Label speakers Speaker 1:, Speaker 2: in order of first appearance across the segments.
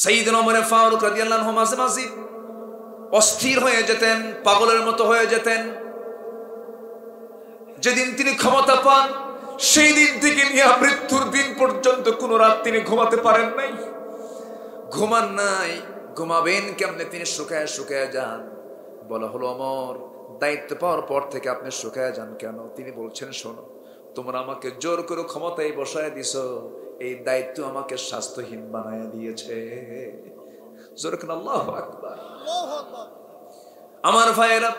Speaker 1: সাইয়েদনা ওমর ফারুক রাদিয়াল্লাহু আনহু মাঝে মাঝে অস্থির হয়ে যেতেন, পাগলের মতো হয়ে যেতেন। যেদিন তিনি ক্ষমতা পান সেই দিন থেকে নিয়ে মৃত্যুর দিন পর্যন্ত কোন রাত তিনি ঘুমাতে পারেন নাই, ঘুমান নাই। ঘুমাবেন কেমনে? তিনি শুকায় শুকায় যান। বলা হলো, ওমর, দায়িত্ব পাওয়ার পর থেকে আপনি শুকায় যান কেন? তিনি বলছেন, শোনো, তোমরা আমাকে জোর করে ক্ষমতায় বসায় দিছো, এই দায়িত্ব আমাকে স্বাস্থ্যহীন বানায় দিয়েছে। জোরে কেন? আল্লাহু আকবার। আমার ভাইয়েরা,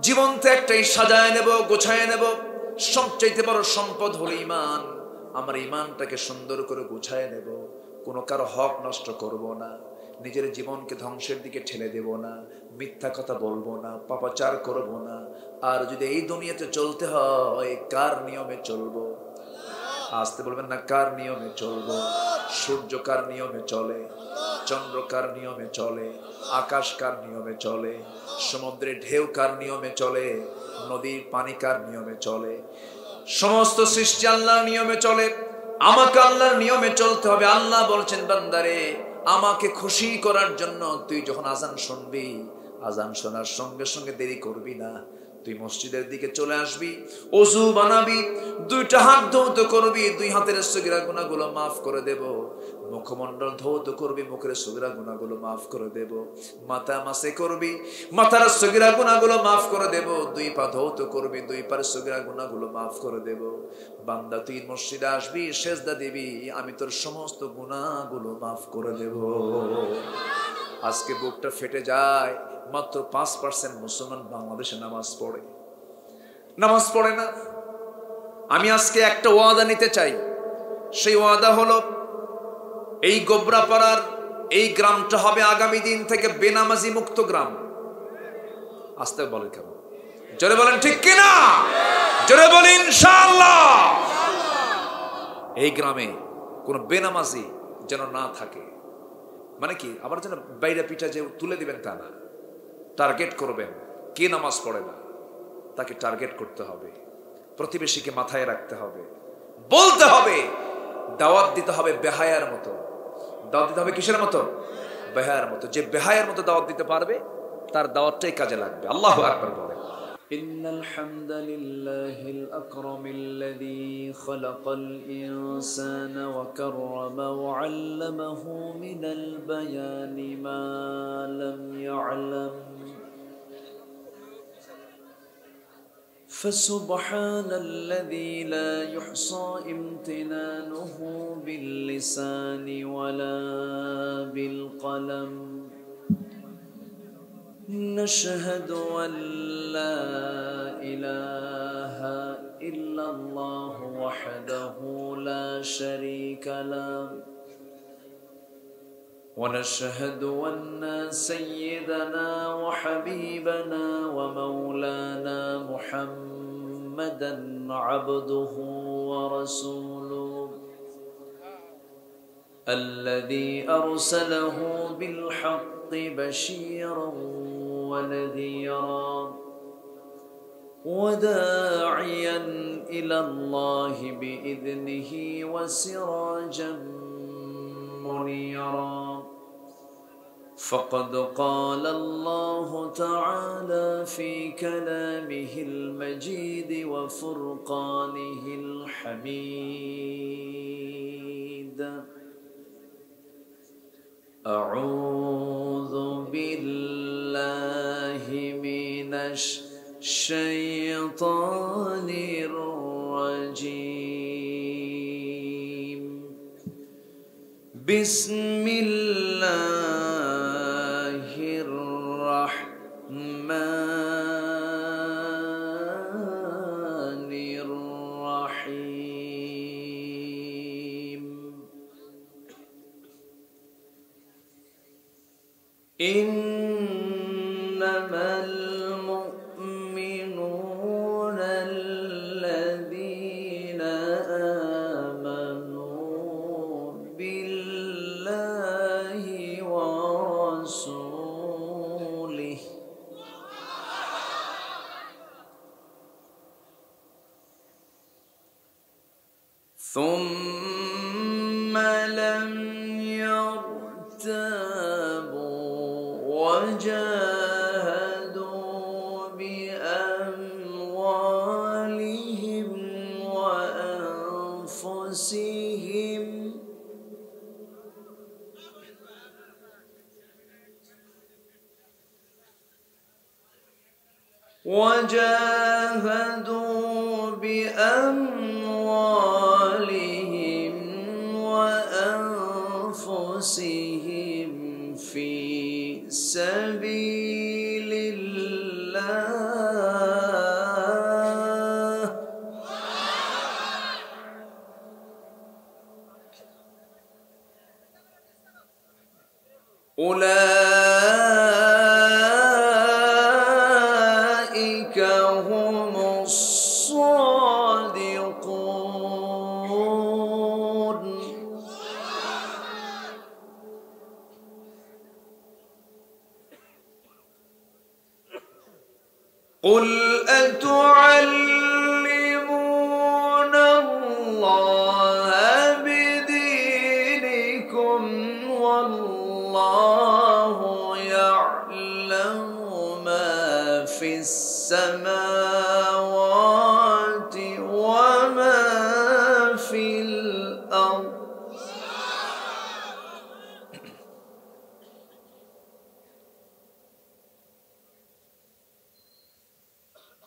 Speaker 1: জীবন তো একটাই, সাজায় নেব, গোছায় নেব। সবচাইতে বড় সম্পদ হলো ইমান। আমার ইমানটাকে সুন্দর করে গোছায় নেব, কোনো কারো হক নষ্ট করব না, নিজের জীবনকে ধ্বংসের দিকে ঠেলে দেব না, মিথ্যা কথা বলবো না, পাপাচার করব না। আর যদি এই দুনিয়াতে চলতে হয়, কার নিয়মে চলবো? আসতে বলবেন না, কার নিয়মে চলবো? সূর্য কার নিয়মে চলে? চন্দ্র কার নিয়মে চলে? আকাশ কার নিয়মে চলে? সমুদ্রের ঢেউ কার নিয়মে চলে? নদীর পানি কার নিয়মে চলে? সমস্ত সৃষ্টি আল্লাহর নিয়মে চলে। আমাকে আল্লাহর নিয়মে চলতে হবে। আল্লাহ বলছেন, বান্দারে, আমাকে খুশি করার জন্য তুই যখন আজান শুনবি, আজান শোনার সঙ্গে সঙ্গে দেরি করবি না। তুই মসজিদের দিকে চলে আসবি, ওযু বানাবি, দুইটা হাত ধৌত করবি, দুই হাতের সগীরা গুনাহগুলো মাফ করে দেব। মুখমণ্ডল ধৌত করবি, মুখের সগীরা গুনাহগুলো মাফ করে দেব। মাথা মাসে করবি, মাথার সগীরা গুনাহগুলো মাফ করে দেব। দুই পা ধৌত করবি, দুই পার সগীরা গুনাহগুলো মাফ করে দেব। বান্দা, তুই মসজিদে আসবি, সেজদা দিবি, আমি তোর সমস্ত গুনাহগুলো মাফ করে দেব। আজকে বুকটা ফেটে যায়, মাত্র 5% মুসলমান বাংলাদেশে নামাজ পড়ে, নামাজ পড়ে না। আমি আজকে একটা ওয়াদা নিতে চাই। সেই ওয়াদা হলো, এই গোবরাপাড়ার এই গ্রামটা হবে আগামী দিন থেকে বেনামাজি মুক্ত গ্রাম। আস্তে বলেন কেন? জোরে বলেন ঠিক কিনা? জোরে বলেন ইনশাআল্লাহ। এই গ্রামে কোনো বেনামাজি যেন না থাকে। মানে কি, আবার যেন বাইরে পিঠা যে তুলে দিবেন তা না। টার্গেট করবেন, কে নামাজ পড়ে না তাকে টার্গেট করতে হবে, প্রতিবেশীকে মাথায় রাখতে হবে, বলতে হবে, দাওয়াত দিতে হবে বেহায়ার মতো। দাওয়াত দিতে হবে কিসের মতো? বেহায়ার মতো। যে বেহায়ার মতো দাওয়াত দিতে পারবে তার দাওয়াতটাই কাজে লাগবে। আল্লাহু আকবার বলেন। ইন্নাল হামদালিল্লাহিল আকরামিল্লাযী খালাকাল ইনসানা ওয়া কাররামা ওয়া 'আল্লামাহু মিনাল বায়ানি মা লাম ইয়া'লাম فسبحان الذي لا يحصى امتنانه باللسان ولا بالقلم نشهد أن لا إله إلا الله وحده لا شريك له ونشهد أن سيدنا وحبيبنا ومولانا محمدا عبده ورسوله الذي أرسله بالحق بشيرا ونذيرا وداعيا إلى الله بإذنه وسراجا منيرا فقد قال الله تعالى في كلامه المجيد وفرقانه الحميد أعوذ بالله من الشيطان الرجيم بسم الله الرحمن الرحيم إنما المؤمنون الذين آمنوا بالله ورسوله ثم لم يرتابوا
Speaker 2: تابوا وجاهدوا بأموالهم وأنفسهم وأنفسهم في سبيل الله أولئك هم الصادقون. قل أتعلمون الله بدينكم والله يعلم ما في السماوات وما في الأرض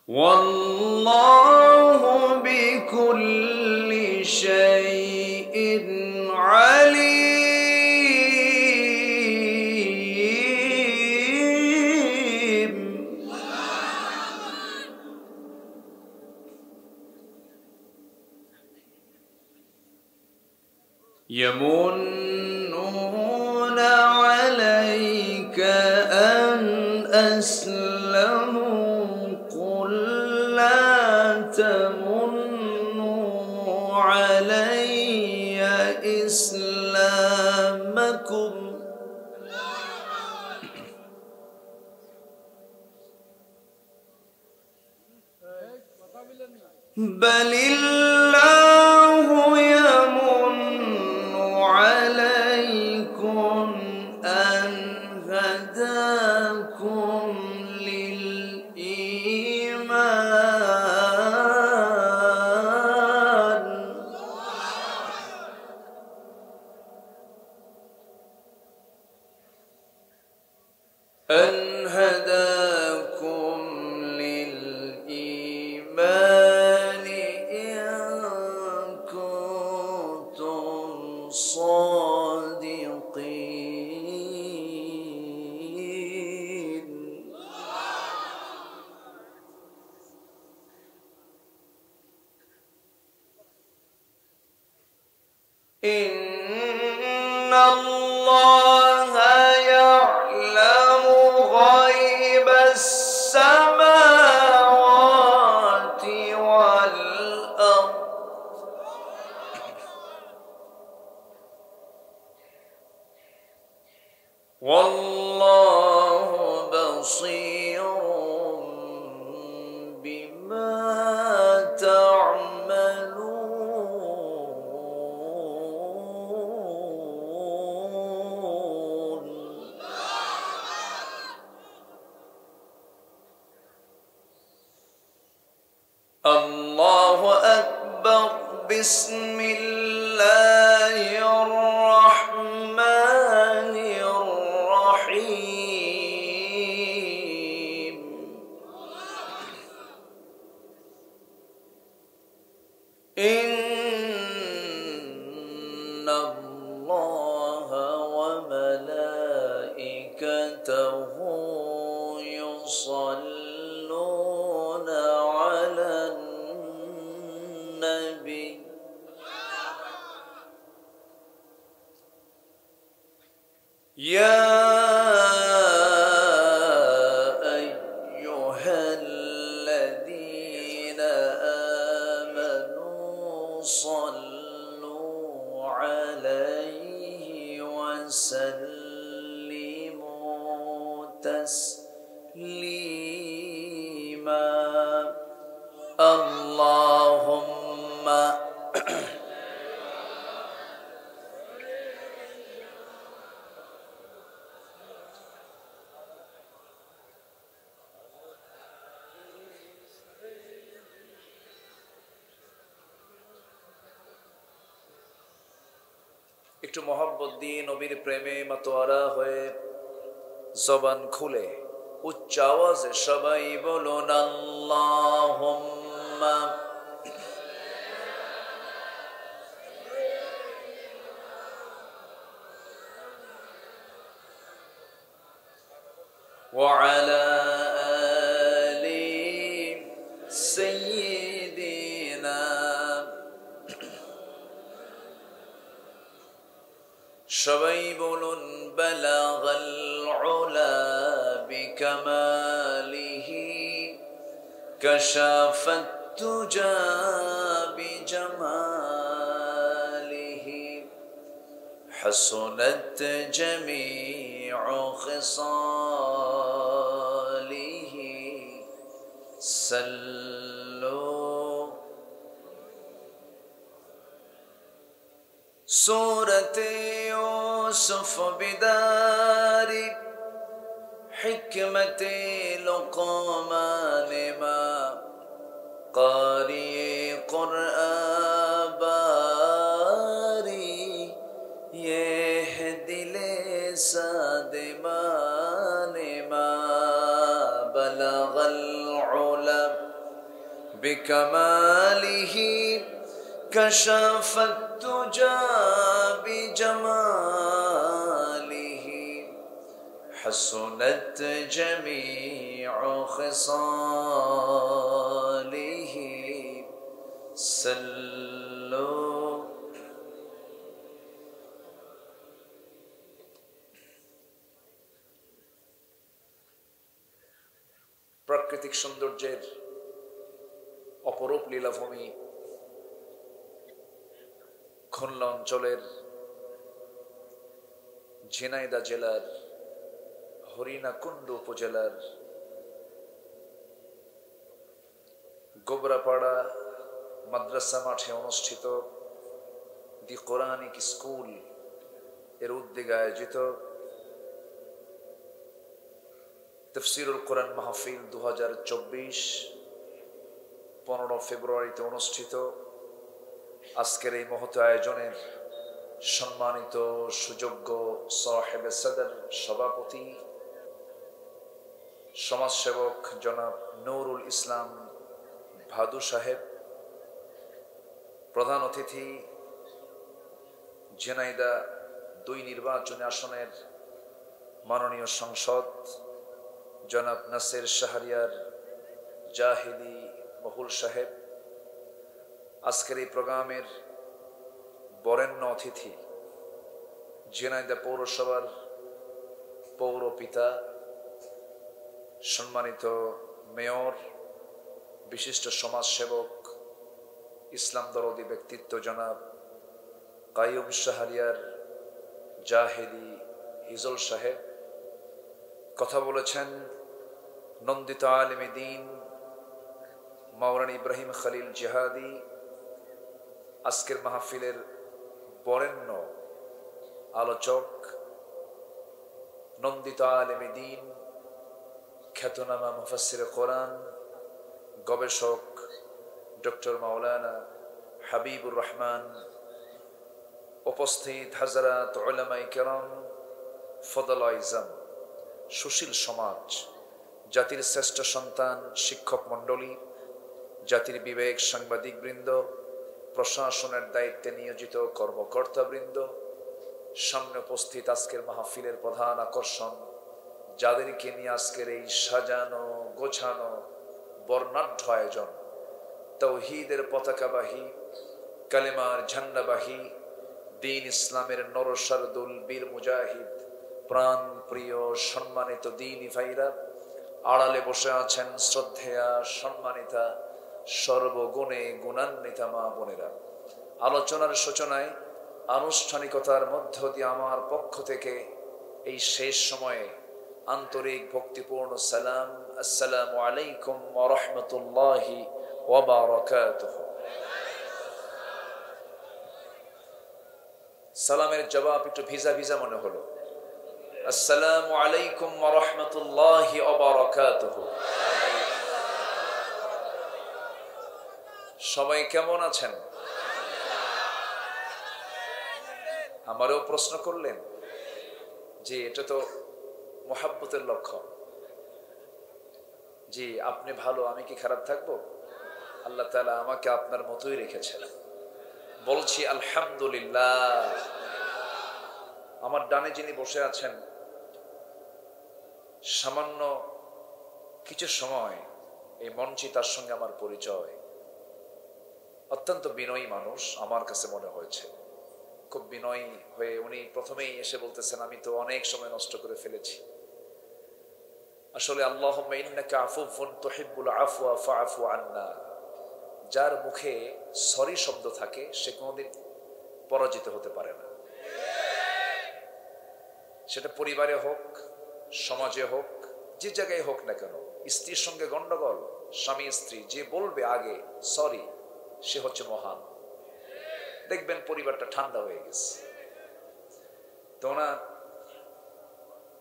Speaker 2: والله بكل شيء عليم. يمنون عليك أن أسلموا قل لا تمنوا علي إسلامكم بل الله يمن عليكم أن هداكم للإيمان أن هداكم للإيمان إن كنتم صادقين. إن الله يعلم غيب السماوات والأرض والله بصير بما تعملون. الله أكبر. بسم الله الرحمن الرحيم. إن الله وملائكته يصلون على النبي يا أيها الذين آمنوا صلوا عليه وسلموا تسليما. اللهم
Speaker 1: একটু মহব্বত দিয়ে নবীর প্রেমে মাতোয়ারা হয়ে জবান খুলে উচ্চ আওয়াজে সবাই বলুন আল্লাহুম্মা ওয়া আলা আলি সাইয়্যিদিনা। সবাই বলুন বালাগাল উলা বিকামালিহি কাশাফাত তুজা বিজামালিহি হাসুনাত জামিউ খিসালিহি সাল্লু। সূরাতে ইউসুফ বিদারি হিকমতে লুকমান মা কারি কুরআন বারি ইয়ে দিলে সাদমান মা বলগল উলা বিকামালিহি কাশাফাত তুজা বিজামালিহি হাসুনাত জামিউ খিসালিহি সাল্লু। প্রাকৃতিক সৌন্দর্যের অপরূপ লীলাভূমি খুলনা অঞ্চলের ঝিনাইদহ জেলার হরিণাকুণ্ড উপজেলার গোবরাপাড়া মাদ্রাসা মাঠে অনুষ্ঠিত দি কোরআনিক স্কুল এর উদ্যোগে আয়োজিত তাফসীরুল কোরআন মাহফিল 2024 15 ফেব্রুয়ারিতে অনুষ্ঠিত আজকের এই মহৎ আয়োজনের সম্মানিত সুযোগ্য সাহেবে সদর সভাপতি সমাজসেবক জনাব নুরুল ইসলাম ভাদু সাহেব, প্রধান অতিথি ঝিনাইদহ 2 নির্বাচনী আসনের মাননীয় সংসদ জনাব নাসির শাহরিয়ার জাহিদি মহুল সাহেব, আজকের এই প্রোগ্রামের বরেণ্য অতিথি ঝিনাইদহ পৌরসভার পৌরপিতা সম্মানিত মেয়র, বিশিষ্ট সমাজসেবক, ইসলাম দরদি ব্যক্তিত্ব জনাব কাইয়ুম শাহরিয়ার জাহিদি হিজল সাহেব। কথা বলেছেন নন্দিত আলেমে দ্বীন মাওলানা ইব্রাহিম খলিল জিহাদি। আজকের মাহফিলের বরেণ্য আলোচক নন্দিত আলেমে দ্বীন, খ্যাতনামা মুফাসসিরে কোরআন, গবেষক ডক্টর মাওলানা হাবিবুর রহমান, উপস্থিত হাজরাত উলামায়ে কেরাম, ফদল আইজাম, সুশীল সমাজ, জাতির শ্রেষ্ঠ সন্তান শিক্ষক মণ্ডলী, জাতির বিবেক সাংবাদিক বৃন্দ, প্রশাসনের দায়িত্বে নিয়োজিত কর্মকর্তা বৃন্দ, সামনে উপস্থিত আজকের মাহফিলের প্রধান আকর্ষণ, যাদেরকে নিয়ে আজকের এই সাজানো গোছানো বর্ণাঢ্য আয়োজন, তাওহীদের পতাকাবাহী, কালেমার ঝান্ডাবাহী, দ্বীন ইসলামের নরসারদুল বীর মুজাহিদ, প্রাণ প্রিয় সম্মানিত দ্বীনি ভাইরা, আড়ালে বসে আছেন শ্রদ্ধেয়া সম্মানিতা সর্বগুণে গুণান্বিতা মা বোনেরা। আলোচনার সূচনায় আনুষ্ঠানিকতার মধ্য দিয়ে আমার পক্ষ থেকে এই শেষ সময়ে আন্তরিক ভক্তিপূর্ণ সালাম, আসসালামু আলাইকুম ওয়া রাহমাতুল্লাহি ওয়া বারাকাতুহু। সালামের জবাব একটু ভিজা ভিজা মনে হলো। আসসালামু আলাইকুম ওয়া রাহমাতুল্লাহি ওয়া বারাকাতুহু। সবাই কেমন আছেন? আমারও প্রশ্ন করলেন যে এটা তো মোহাব্বতের লক্ষণ, জি আপনি ভালো আমি কি খারাপ থাকবো? আল্লাহ তাআলা আমাকে আপনার মতোই রেখেছেন। বলছি আলহামদুলিল্লাহ। আমার ডানে যিনি বসে আছেন, সামান্য কিছু সময় এই মঞ্চে তার সঙ্গে আমার পরিচয়। অত্যন্ত বিনয়ী মানুষ আমার কাছে মনে হয়েছে, খুব বিনয়ী হয়ে উনি প্রথমেই এসে বলতেছেন আমি তো অনেক সময় নষ্ট করে ফেলেছি। আসলে আল্লাহুম্মা ইন্নাকা আফুউন তুহিব্বুল আফওয়া ফাআফু আন্না, যার মুখে সরি শব্দ থাকে সে কোনোদিন পরাজিত হতে পারে না। সেটা পরিবারে হোক, সমাজে হোক, যে জায়গায় হোক না কেন, স্ত্রীর সঙ্গে গন্ডগোল, স্বামী স্ত্রী, যে বলবে আগে সরি সে হচ্ছে মহান। দেখবেন পরিবারটা ঠান্ডা হয়ে গেছে। তো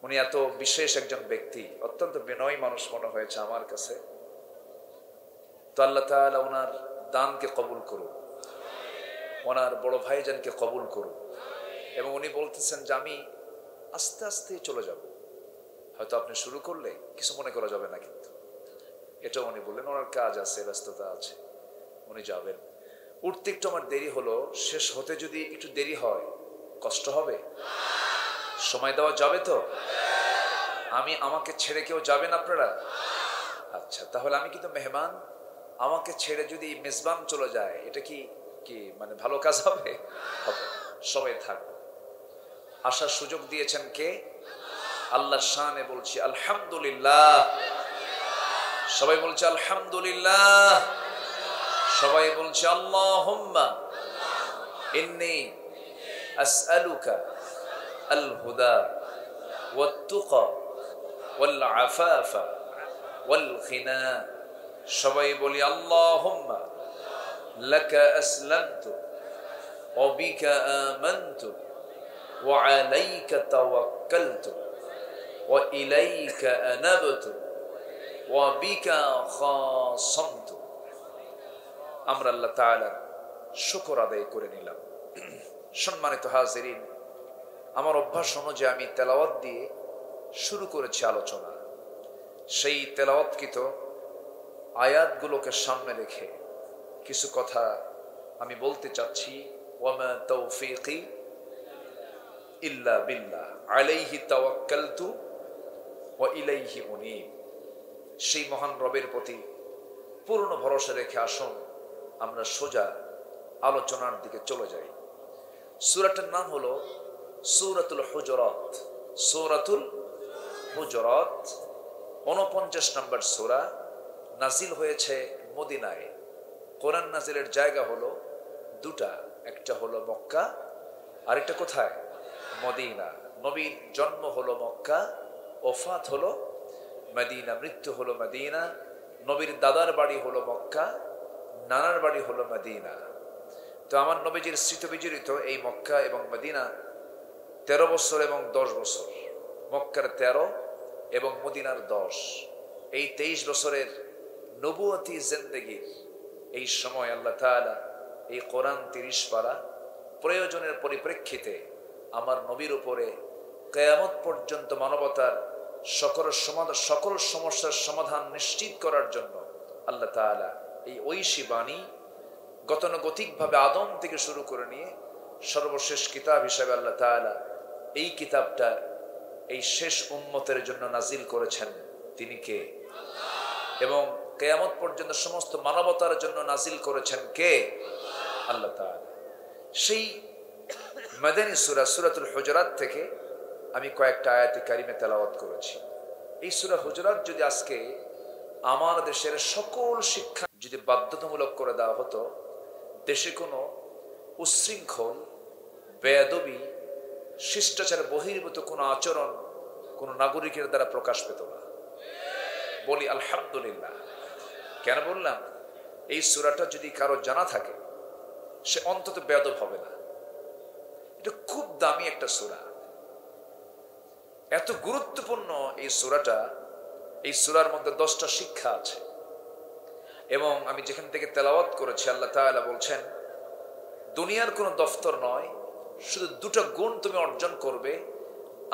Speaker 1: উনি এত বিশেষ একজন ব্যক্তি, অত্যন্ত বিনয়ী মানুষ মনে হয়েছে আমার কাছে। তো আল্লাহ তাআলা ওনার দানকে কবুল করুন, ওনার বড় ভাইজানকে কবুল করুন। এবং উনি বলতেছেন যে আমি আস্তে আস্তে চলে যাব, হয়তো আপনি শুরু করলে কিছু মনে করা যাবে না, কিন্তু এটাও উনি বললেন ওনার কাজ আছে, ব্যস্ততা আছে, উনি যাবেন। উঠতে একটু আমার দেরি হলো, শেষ হতে যদি একটু দেরি হয় কষ্ট হবে? সময় দেওয়া যাবে তো? আমাকে ছেড়ে কেউ যাবেন আপনারা? আচ্ছা, তাহলে আমি কিন্তু মেহমান, আমাকে ছেড়ে যদি মেজবান চলে যায় এটা কি কি মানে ভালো কাজ হবে? হবে। সবাই থাকবে। আসার সুযোগ দিয়েছেন কে? আল্লাহর শানে বলছি আলহামদুলিল্লাহ। সবাই বলছে আলহামদুলিল্লাহ। সবাই বলছে আল্লাহুম্মা ইন্নী আসআলুকা আল হুদা ওয়াত তুকা ওয়াল আফাফা ওয়াল গিনা। সবাই বলি আল্লাহুম্মা লাকা আসলামতু ওয়া বিকা আমানতু ওয়া আলাইকা তাওয়াক্কালতু ওয়া ইলাইকা আনাবতু ওয়া বিকা খাসামতু। আমরা আল্লাহ তাআলার শুকর আদায় করে নিলাম। সম্মানিত হাজিরিন, আমার অভ্যাস অনুযায়ী আমি তেলাওয়াত দিয়ে শুরু করেছি আলোচনা। সেই তেলাওয়াতকৃত আয়াতগুলোকে সামনে রেখে কিছু কথা আমি বলতে চাচ্ছি। ওয়ামা তাওফীকি ইল্লা বিল্লাহ আলাইহি তাওয়াক্কালতু ওয়া ইলাইহি উনীব। সেই মহান রবের প্রতি পূর্ণ ভরসা রেখে আসুন আমরা সোজা আলোচনার দিকে চলে যাই। সূরাটার নাম হলো সূরাতুল হুজুরাত। সূরাতুল হুজুরাত 49 নম্বর সূরা, নাজিল হয়েছে মদিনায়। কোরআন নাজিলের জায়গা হলো দুটা, একটা হলো মক্কা, আরেকটা কোথায়? মদিনা। নবীর জন্ম হলো মক্কা, ওফাত হলো মদিনা, মৃত্যু হলো মদিনা। নবীর দাদার বাড়ি হলো মক্কা, নানার বাড়ি হলো মদিনা। তো আমার নবীজির স্মৃত বিজড়িত এই মক্কা এবং মদিনা 13 বছর এবং 10 বছর। মক্কার 13 এবং মদিনার 10, এই 23 বছরের নবুয়তি জিন্দেগির এই সময় আল্লাহ তাআলা এই কোরআন 30 পারা প্রয়োজনের পরিপ্রেক্ষিতে আমার নবীর উপরে কিয়ামত পর্যন্ত মানবতার সকল সমস্যার সমাধান নিশ্চিত করার জন্য আল্লাহ তাআলা এই ঐশী বাণী গতানুগতিকভাবে আদম থেকে শুরু করে নিয়ে সর্বশেষ কিতাব হিসাবে আল্লাহ তাআলা এই কিতাবটা এই শেষ উম্মতের জন্য নাজিল করেছেন। তিনি কে? এবং কিয়ামত পর্যন্ত সমস্ত মানবতার জন্য নাজিল করেছেন কে? আল্লাহ তাআলা। সেই মাদানী সূরা সূরাতুল হুজুরাত থেকে আমি কয়েকটা আয়াতে কারিমে তেলাওয়াত করেছি। এই সূরা হুজুরাত যদি আজকে আমার দেশের সকল শিক্ষা যদি বাধ্যতামূলক করে দেওয়া হতো, দেশে কোনো উচ্ছৃঙ্খল, বেয়াদবি, শিষ্টাচার বহির্ভূত কোনো আচরণ কোনো নাগরিকের দ্বারা প্রকাশ পেত না। বলি আলহামদুলিল্লাহ। কেন বললাম? এই সূরাটা যদি কারো জানা থাকে সে অন্তত বেয়াদব হবে না। এটা খুব দামি একটা সূরা, এত গুরুত্বপূর্ণ এই সূরাটা। এই সূরার মধ্যে 10টা শিক্ষা আছে এবং আমি যেখান থেকে তেলাওয়াত করেছি আল্লাহ তাআলা বলছেন দুনিয়ার কোনো দফতর নয়, শুধু দুটো গুণ তুমি অর্জন করবে,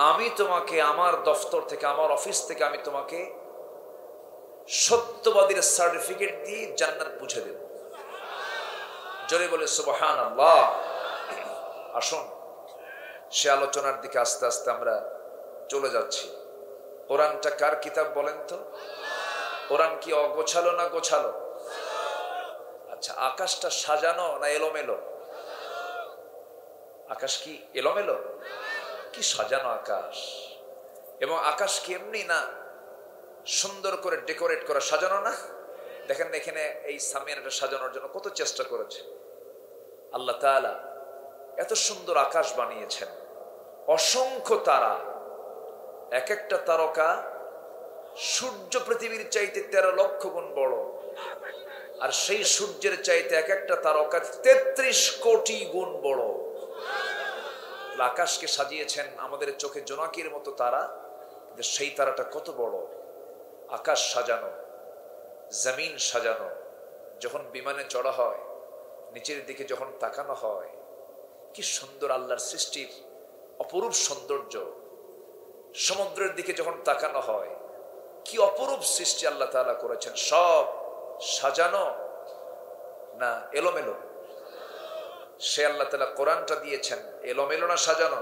Speaker 1: আমি তোমাকে আমার দফতর থেকে, আমার অফিস থেকে আমি তোমাকে সত্যবাদীর সার্টিফিকেট দিয়ে জান্নাত বুঝে দেব। জোরে বলে সুবহানাল্লাহ। আসুন সে আলোচনার দিকে আস্তে আস্তে আমরা চলে যাচ্ছি। কোরআনটা কার কিতাব বলেন তো? কোরআন কি অগোছালো না গোছালো? আচ্ছা, আকাশটা সাজানো না এলোমেলো? আকাশ কি এলোমেলো? কি সাজানো আকাশ। এবং আকাশ কি এমনি না সুন্দর করে ডেকোরেট করা, সাজানো না? দেখেন এখানে এই সামিয়ানাটা সাজানোর জন্য কত চেষ্টা করেছে আল্লাহ তাআলা। এত সুন্দর আকাশ বানিয়েছেন, অসংখ্য তারা, এক একটা তারকা সূর্য পৃথিবীর চাইতে 13 লক্ষ গুণ বড়, আর সেই সূর্যের চাইতে এক একটা তারকা 33 কোটি গুণ বড়। আকাশকে সাজিয়েছেন আমাদের চোখে জোনাকির মতো তারা, কিন্তু সেই তারাটা কত বড়। আকাশ সাজানো, জমিন সাজানো, যখন বিমানে চড়া হয়, নিচের দিকে যখন তাকানো হয়, কি সুন্দর আল্লাহর সৃষ্টির অপরূপ সৌন্দর্য। সমুদ্রের দিকে যখন তাকানো হয়, কি অপরূপ সৃষ্টি আল্লাহ তাআলা করেছেন। সব সাজানো না এলোমেলো? সে আল্লাহ তাআলা কোরআনটা দিয়েছেন এলোমেলো না সাজানো?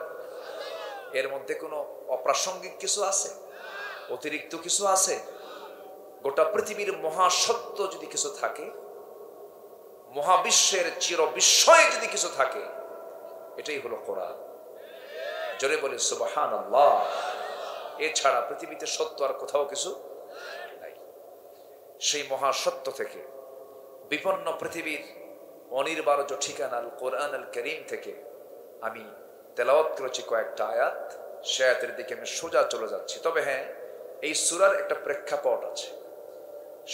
Speaker 1: এর মধ্যে কোনো অপ্রাসঙ্গিক কিছু আছে? অতিরিক্ত কিছু আছে? গোটা পৃথিবীর মহাসত্য যদি কিছু থাকে, মহাবিশ্বের চির বিস্ময়ে যদি কিছু থাকে, এটাই হলো কোরআন। জোরে বলে সুবহানাল্লাহ। এছাড়া পৃথিবীতে সত্য আর কোথাও কিছু নাই। সেই মহাসত্য থেকে বিপন্ন পৃথিবীর অনির্বার্য ঠিকানা আল কোরআন আল কারীম থেকে আমি তেলাওয়াত করেছি কয়েকটা আয়াত। সে আয়াতের দিকে আমি সোজা চলে যাচ্ছি। তবে হ্যাঁ, এই সূরার একটা প্রেক্ষাপট আছে।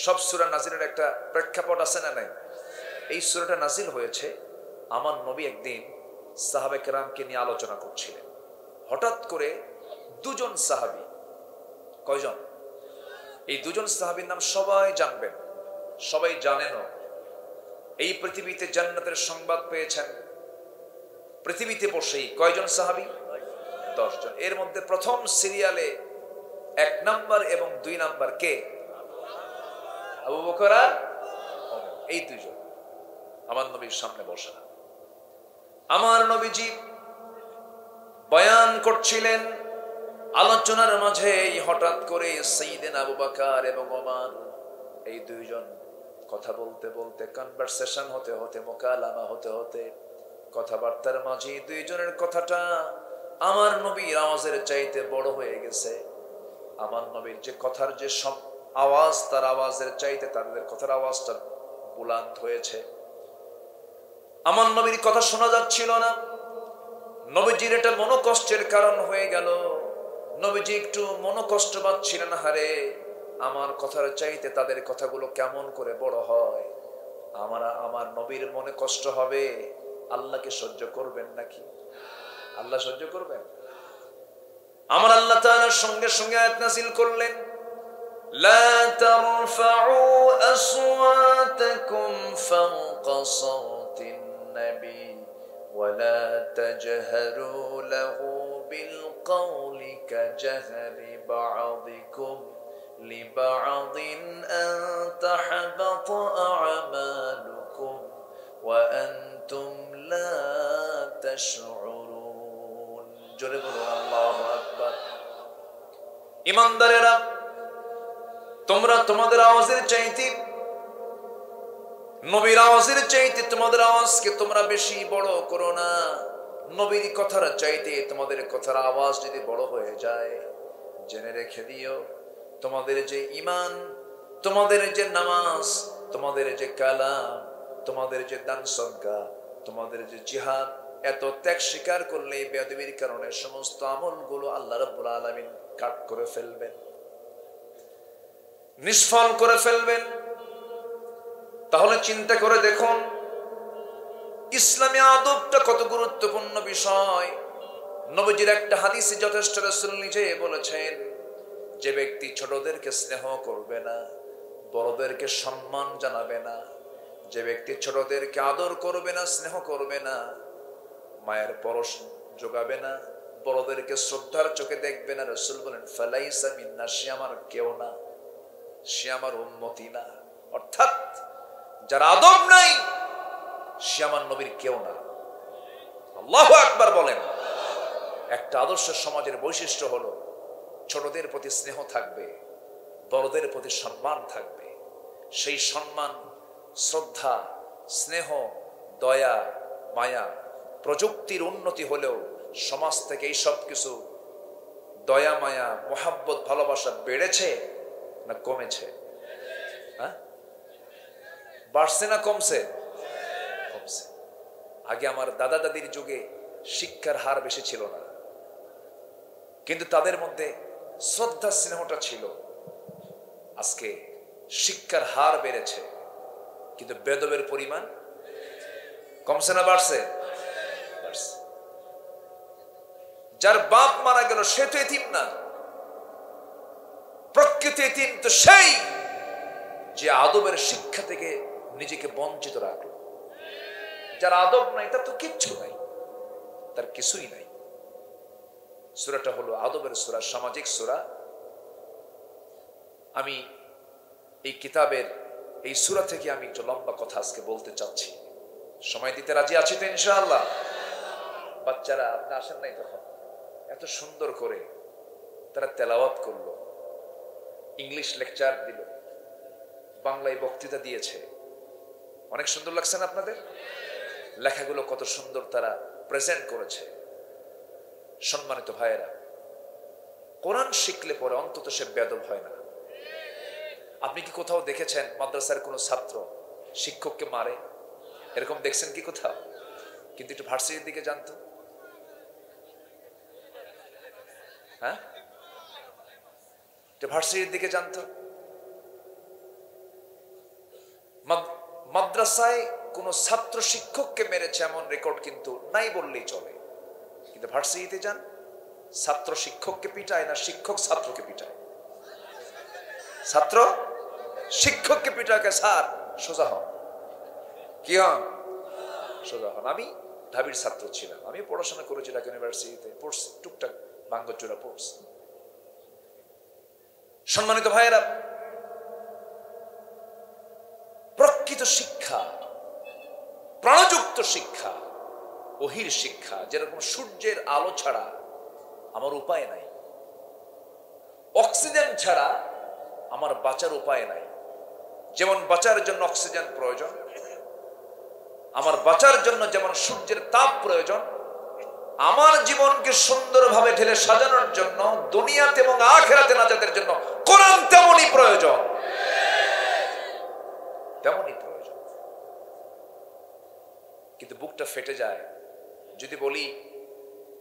Speaker 1: সব সূরা নাজিলের একটা প্রেক্ষাপট আছে না নাই? এই সূরাটা নাজিল হয়েছে আমার নবী একদিন সাহাবে কেরামকে নিয়ে আলোচনা করছিলেন। হঠাৎ করে দুজন সাহাবী, কয়জন? এই দুজন সাহাবীর নাম সবাই জানবেন, সবাই জানেনও। এই পৃথিবীতে জান্নাতের সংবাদ পেয়েছেন পৃথিবীতে বসেই। কয়জন সাহাবী? 10 জন। এর মধ্যে প্রথম সিরিয়ালে 1 নাম্বার এবং 2 নাম্বার কে? আবু বকর আর ওমর। এই দুইজন আমার নবীর সামনে বসা। আমার নবীজি বয়ান করছিলেন, আলোচনার মাঝে হঠাৎ করে সাইয়েদনা আবু বকর এবং ওমর এই দুইজন কথা বলতে বলতে, কনভারসেশন হতে হতে, মোকালামা হতে হতে, কথাবার্তার মাঝে দুইজনের কথাটা আমার নবীর আওয়াজের চাইতে বড় হয়ে গেছে। আমার নবীর যে কথার যে সব আওয়াজ, তার আওয়াজের চাইতে তাদের কথার আওয়াজটা বুলন্দ হয়েছে। আমার নবীর কথা শোনা যাচ্ছিল না। নবীজির এটা মনোকষ্টের কারণ হয়ে গেল। নবীজি একটু মনোকষ্ট পাচ্ছিলেন, হারে আমার কথার চাইতে তাদের কথাগুলো কেমন করে বড় হয়। আমার নবীর মনে কষ্ট হবে, আল্লাহকে সহ্য করবেন নাকি? আল্লাহ সহ্য করবেন? আমার আল্লাহ তাআলা সঙ্গে সঙ্গে আয়াত নাযিল করলেন, লা তারফাউ আসওয়াতাকুম ফাওকা সাওতিন নবী ওয়া লা তাজহারু লাহু বিল কওলি কাজহরি বা'দিকুম লিবা'দিন আন তাহবাতা আ'মালুকুম ওয়া আনতুম লা তাশউরুন। জোরে বলুন আল্লাহু আকবার। ঈমানদারেরা, তোমরা তোমাদের আওয়াজের চাইতে, নবীর আওয়াজের চাইতে তোমাদের আওয়াজকে তোমরা বেশি বড় করো না। নবীর কথার চাইতে তোমাদের কথার আওয়াজ যদি বড় হয়ে যায়, জেনে রেখে দিও, তোমাদের যে ঈমান, তোমাদের যে নামাজ, তোমাদের যে কালাম, তোমাদের যে দান সদকা, তোমাদের যে জিহাদ, এত ত্যাগ স্বীকার করলে বেয়াদবির কারণে সমস্ত আমলগুলো আল্লাহ রাব্বুল আলামিন কাট করে ফেলবেন, নিষ্ফল করে ফেলবেন। তাহলে চিন্তা করে দেখুন ইসলামী আদবটা কত গুরুত্বপূর্ণ বিষয়। নবীজির একটা হাদিসে যথেষ্ট, রাসূল নিজে বলেছেন, যে ব্যক্তি ছোটদেরকে স্নেহ করবে না, বড়দেরকে সম্মান জানাবে না, যে ব্যক্তি ছোটদেরকে আদর করবে না, স্নেহ করবে না, মায়ের পরশ যোগাবে না, বড়দেরকে শ্রদ্ধার চোখে দেখবে না। রাসূল বলেন ফালাইসা মিন্না, সে আমার কেউ না, সে আমার উম্মতি না। অর্থাৎ যার আদব নাই সে আমার নবীর কেউ না। আল্লাহু আকবার বলেন। একটা আদর্শ সমাজের বৈশিষ্ট্য হলো ছোটদের প্রতি স্নেহ থাকবে, বড়দের প্রতি সম্মান থাকবে। সেই সম্মান, শ্রদ্ধা, স্নেহ, দয়া, মায়া, প্রযুক্তির উন্নতি হলেও সমাজ থেকে এই সব কিছু দয়া, মায়া, মোহাব্বত, ভালোবাসা বেড়েছে না কমেছে? হ্যাঁ, বাড়ছে না কমছে? কমছে। আগে আমার দাদা দাদির যুগে শিক্ষার হার বেশি ছিল না, কিন্তু তাদের মধ্যে শ্রদ্ধা স্নেহটা ছিল। আজকে শিক্ষার হার বেড়েছে, কিন্তু বেদবের পরিমাণ কমছে না বাড়ছে? বাড়ছে। যার বাপ মারা গেল সে তো এতিম না, প্রকৃত এতিম তো সেই যে আদবের শিক্ষা থেকে নিজেকে বঞ্চিত রাখলো। যার আদব নাই তার তো কিচ্ছু নাই, তার কিছুই নাই। সূরাটা হলো আদবের সূরা, সামাজিক সূরা। আমি এই কিতাবের এই সূরা থেকে আমি একটু লম্বা কথা আজকে বলতে চাচ্ছি। সময় দিতে রাজি আছি তো ইনশাআল্লাহ? বাচ্চারা আপনি আসেন নাই তখন, এত সুন্দর করে তারা তেলাওয়াত করলো, ইংলিশ লেকচার দিল, বাংলায় বক্তৃতা দিয়েছে। অনেক সুন্দর লাগছে না আপনাদের? লেখাগুলো কত সুন্দর তারা প্রেজেন্ট করেছে। সম্মানিত ভাইয়েরা, কোরআন শিখলে পরে অন্তত সে বেয়াদব হয় না। আপনি কি কোথাও দেখেছেন মাদ্রাসার কোনো ছাত্র শিক্ষককে মারে? এরকম দেখছেন কি কোথাও? কিন্তু একটু ভার্সিটির দিকে জানতো, হ্যাঁ, একটু ভার্সিটির দিকে জানতো। মাদ্রাসায় কোন ছাত্র শিক্ষককে মেরেছে এমন রেকর্ড কিন্তু নাই বললেই চলে। কিন্তু ভার্সিটিতে যান, ছাত্র শিক্ষককে পিটায় না শিক্ষক ছাত্রকে পিটায়? ছাত্র শিক্ষককে পিটাকে, স্যার সোজা হন, কি হন? সোজা হন। আমি ঢাবির ছাত্র ছিলাম, আমি পড়াশোনা করেছি ঢাকা ইউনিভার্সিটিতে, পড়ছি টুকটাক ভাঙ্গচুরা পড়ছি। সম্মানিত ভাইয়েরা, প্রকৃত শিক্ষা, প্রাণযুক্ত শিক্ষা, ওহির শিক্ষা, যেরকম সূর্যের আলো ছাড়া আমার উপায় নাই, অক্সিজেন ছাড়া আমার বাঁচার উপায় নাই। যেমন বাঁচার জন্য অক্সিজেন প্রয়োজন, আমার বাঁচার জন্য যেমন সূর্যের তাপ প্রয়োজন, আমার জীবনকে সুন্দরভাবে ঢেলে সাজানোর জন্য, দুনিয়াতে এবং আখিরাতে নাজাতের জন্য কোরআন তেমনই প্রয়োজন, তেমনই প্রয়োজন। কিন্তু বুকটা ফেটে যায় যদি বলি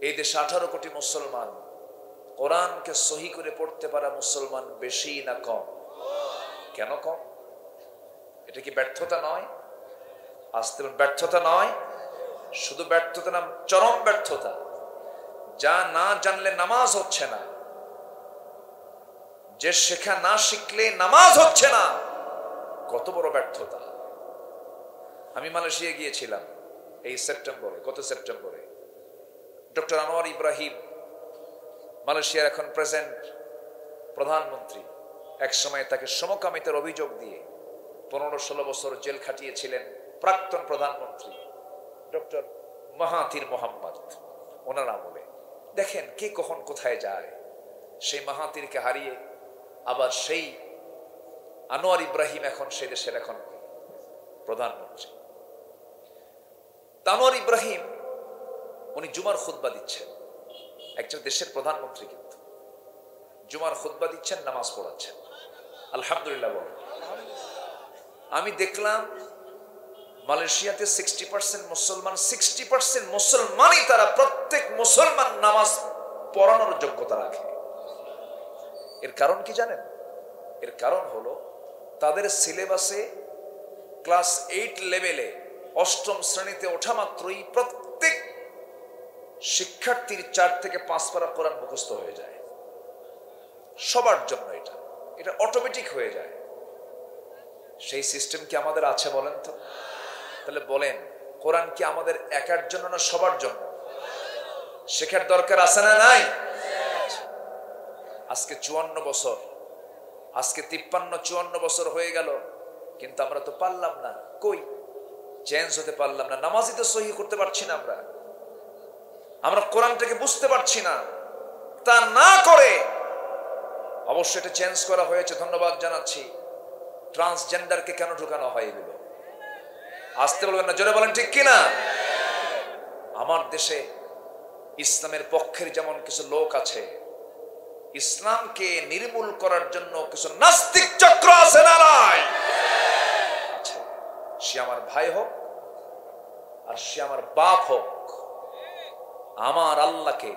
Speaker 1: এই দেশে 18 কোটি মুসলমান, কোরআনকে সহি করে পড়তে পারা মুসলমান বেশি না কম? কেন কম? এটা কি ব্যর্থতা নয়? আসতে ব্যর্থতা নয়, শুধু ব্যর্থতা না, চরম ব্যর্থতা। যা না জানলে নামাজ হচ্ছে না, যে শেখা না শিখলে নামাজ হচ্ছে না, কত বড় ব্যর্থতা। আমি মালয়েশিয়া গিয়েছিলাম এই সেপ্টেম্বরে, গত সেপ্টেম্বরে। ডক্টর আনোয়ার ইব্রাহিম, মালয়েশিয়ার এখন প্রেজেন্ট প্রধানমন্ত্রী, এক সময় তাকে সমকামিতার অভিযোগ দিয়ে 15-16 বছর জেল খাটিয়েছিলেন প্রাক্তন প্রধানমন্ত্রী ডক্টর মাহাথির মোহাম্মদ। ওনার আমলে দেখেন কে কখন কোথায় যায়। সেই মাহাথিরকে হারিয়ে আবার সেই আনোয়ার ইব্রাহিম এখন সেই দেশের এখন প্রধানমন্ত্রী। আনোয়ার ইব্রাহিম উনি জুমার খুতবা দিচ্ছেন, একজন দেশের প্রধানমন্ত্রী কিন্তু জুমার খুতবা দিচ্ছেন, নামাজ পড়াচ্ছেন। আলহামদুলিল্লাহ বল। আমি দেখলাম মালয়েশিয়াতে 60% মুসলমান, 60% মুসলমানই তারা, প্রত্যেক মুসলমান নামাজ পড়ানোর যোগ্যতা রাখে। এর কারণ কি জানেন? এর কারণ হলো তাদের সিলেবাসে ক্লাস 8 লেভেলে 8ম শ্রেণীতে ওঠা মাত্রই প্রত্যেক শিক্ষার্থীর 4 থেকে 5 পারা কোরআন মুখস্থ হয়ে যায়। সবার জন্য এটা অটোমেটিক হয়ে যায়। সেই সিস্টেম কি আমাদের আছে বলেন তো? তাহলে বলেন, কোরআন কি আমাদের একার জন্য না সবার জন্য? শেখার দরকার আছে না নাই? আজকে 54 বছর, আজকে 53-54 বছর হয়ে গেল, কিন্তু আমরা তো পারলাম না, কই চেঞ্জ হতে পারলাম না। নামাজই তো সহি করতে পারছি না, আমরা কোরআনটাকে বুঝতে পারছি না। তা না করে অবশ্যই এটা চেঞ্জ করা হয়েছে, ধন্যবাদ জানাচ্ছি। ট্রান্সজেন্ডারকে কেন ঢুকানো হয় এগুলো? আসতে বলবেন না, জোরে বলেন ঠিক কিনা? আমার দেশে ইসলামের পক্ষের যেমন কিছু লোক আছে, ইসলামকে নির্মূল করার জন্য কিছু নাস্তিক চক্র আছে না নাই? সে আমার ভাই হোক আর সে আমার বাপ হোক, আমার আল্লাহকে,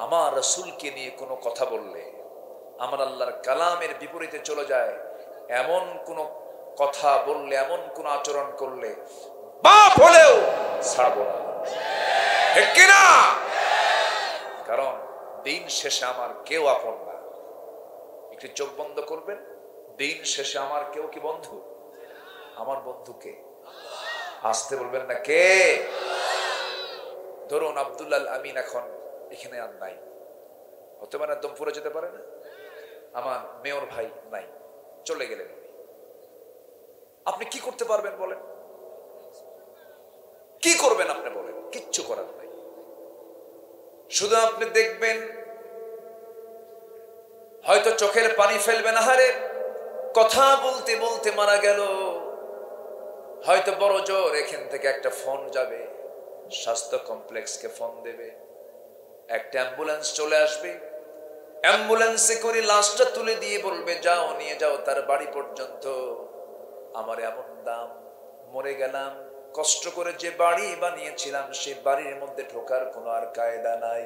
Speaker 1: আমার রাসূলকে নিয়ে কোনো কথা বললে, আমার আল্লাহর কালামের বিপরীতে চলে যায় এমন কোন কথা বললে, এমন কোন আচরণ করলে, বাপ হলেও ছাড়বো না, ঠিক কিনা? কারণ দিন শেষে আমার কেউ আপন না। একটু চোখ বন্ধ করবেন, দিন শেষে আমার কেউ কি বন্ধু? আমার বন্ধুকে আসতে বলবেন না, কে? ধরুন আব্দুল আল আমিন এখন এখানে আর নাই, হতে পারে দম পড়ে যেতে পারে না। আমার মেয়র ভাই নাই, চলে গেলেন, আপনি কি করতে পারবেন বলেন? কি করবেন আপনি বলেন? কিচ্ছু করার নাই। শুধু আপনি দেখবেন, হয়তো চোখের পানি ফেলবেন, আহারে কথা বলতে বলতে মারা গেল। হয়তো বড় জোর এখান থেকে একটা ফোন যাবে, স্বাস্থ্য কমপ্লেক্সকে ফোন দেবে, একটা অ্যাম্বুলেন্স চলে আসবে, অ্যাম্বুলেন্সে করে লাশটা তুলে দিয়ে বলবে, যাও নিয়ে যাও তার বাড়ি পর্যন্ত। আমার এমন দাম, মরে গেলাম, কষ্ট করে যে বাড়ি বানিয়েছিলাম সেই বাড়ির মধ্যে ঢোকার কোনো আর কায়দা নাই,